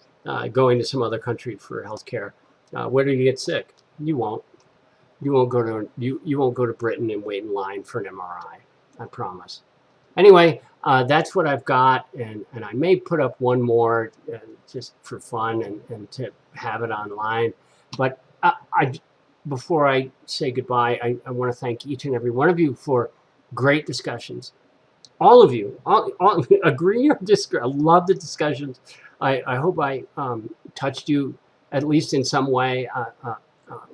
going to some other country for healthcare, where do you get sick? You won't. You won't go to Britain and wait in line for an MRI. I promise. Anyway, that's what I've got, and I may put up one more just for fun and to have it online. But before I say goodbye, I want to thank each and every one of you for great discussions. All of you, all agree or disagree. I love the discussions. I hope I touched you at least in some way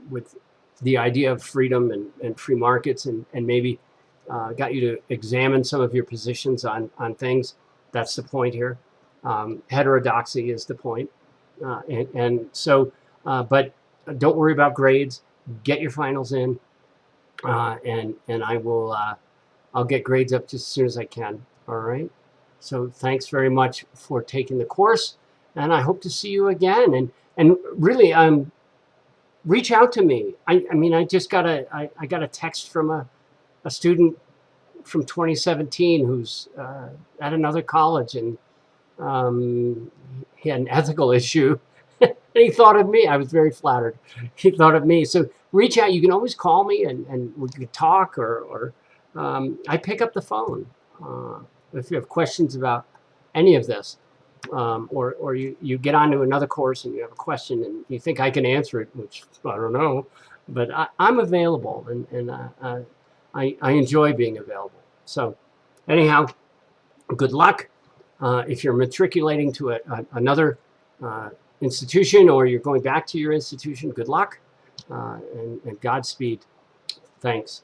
with the idea of freedom and free markets, and maybe got you to examine some of your positions on things. That's the point here. Heterodoxy is the point. But don't worry about grades. Get your finals in, and I'll get grades up just as soon as I can. All right. So thanks very much for taking the course, and I hope to see you again. And really, reach out to me. I mean, I just got a text from a student from 2017 who's at another college, and he had an ethical issue. And he thought of me. I was very flattered. He thought of me. So reach out. You can always call me, and we could talk, or I pick up the phone if you have questions about any of this. Or you get onto another course and you have a question and you think I can answer it, which I don't know, but I'm available, and I enjoy being available. So anyhow, good luck. If you're matriculating to another institution, or you're going back to your institution, good luck, and Godspeed. Thanks.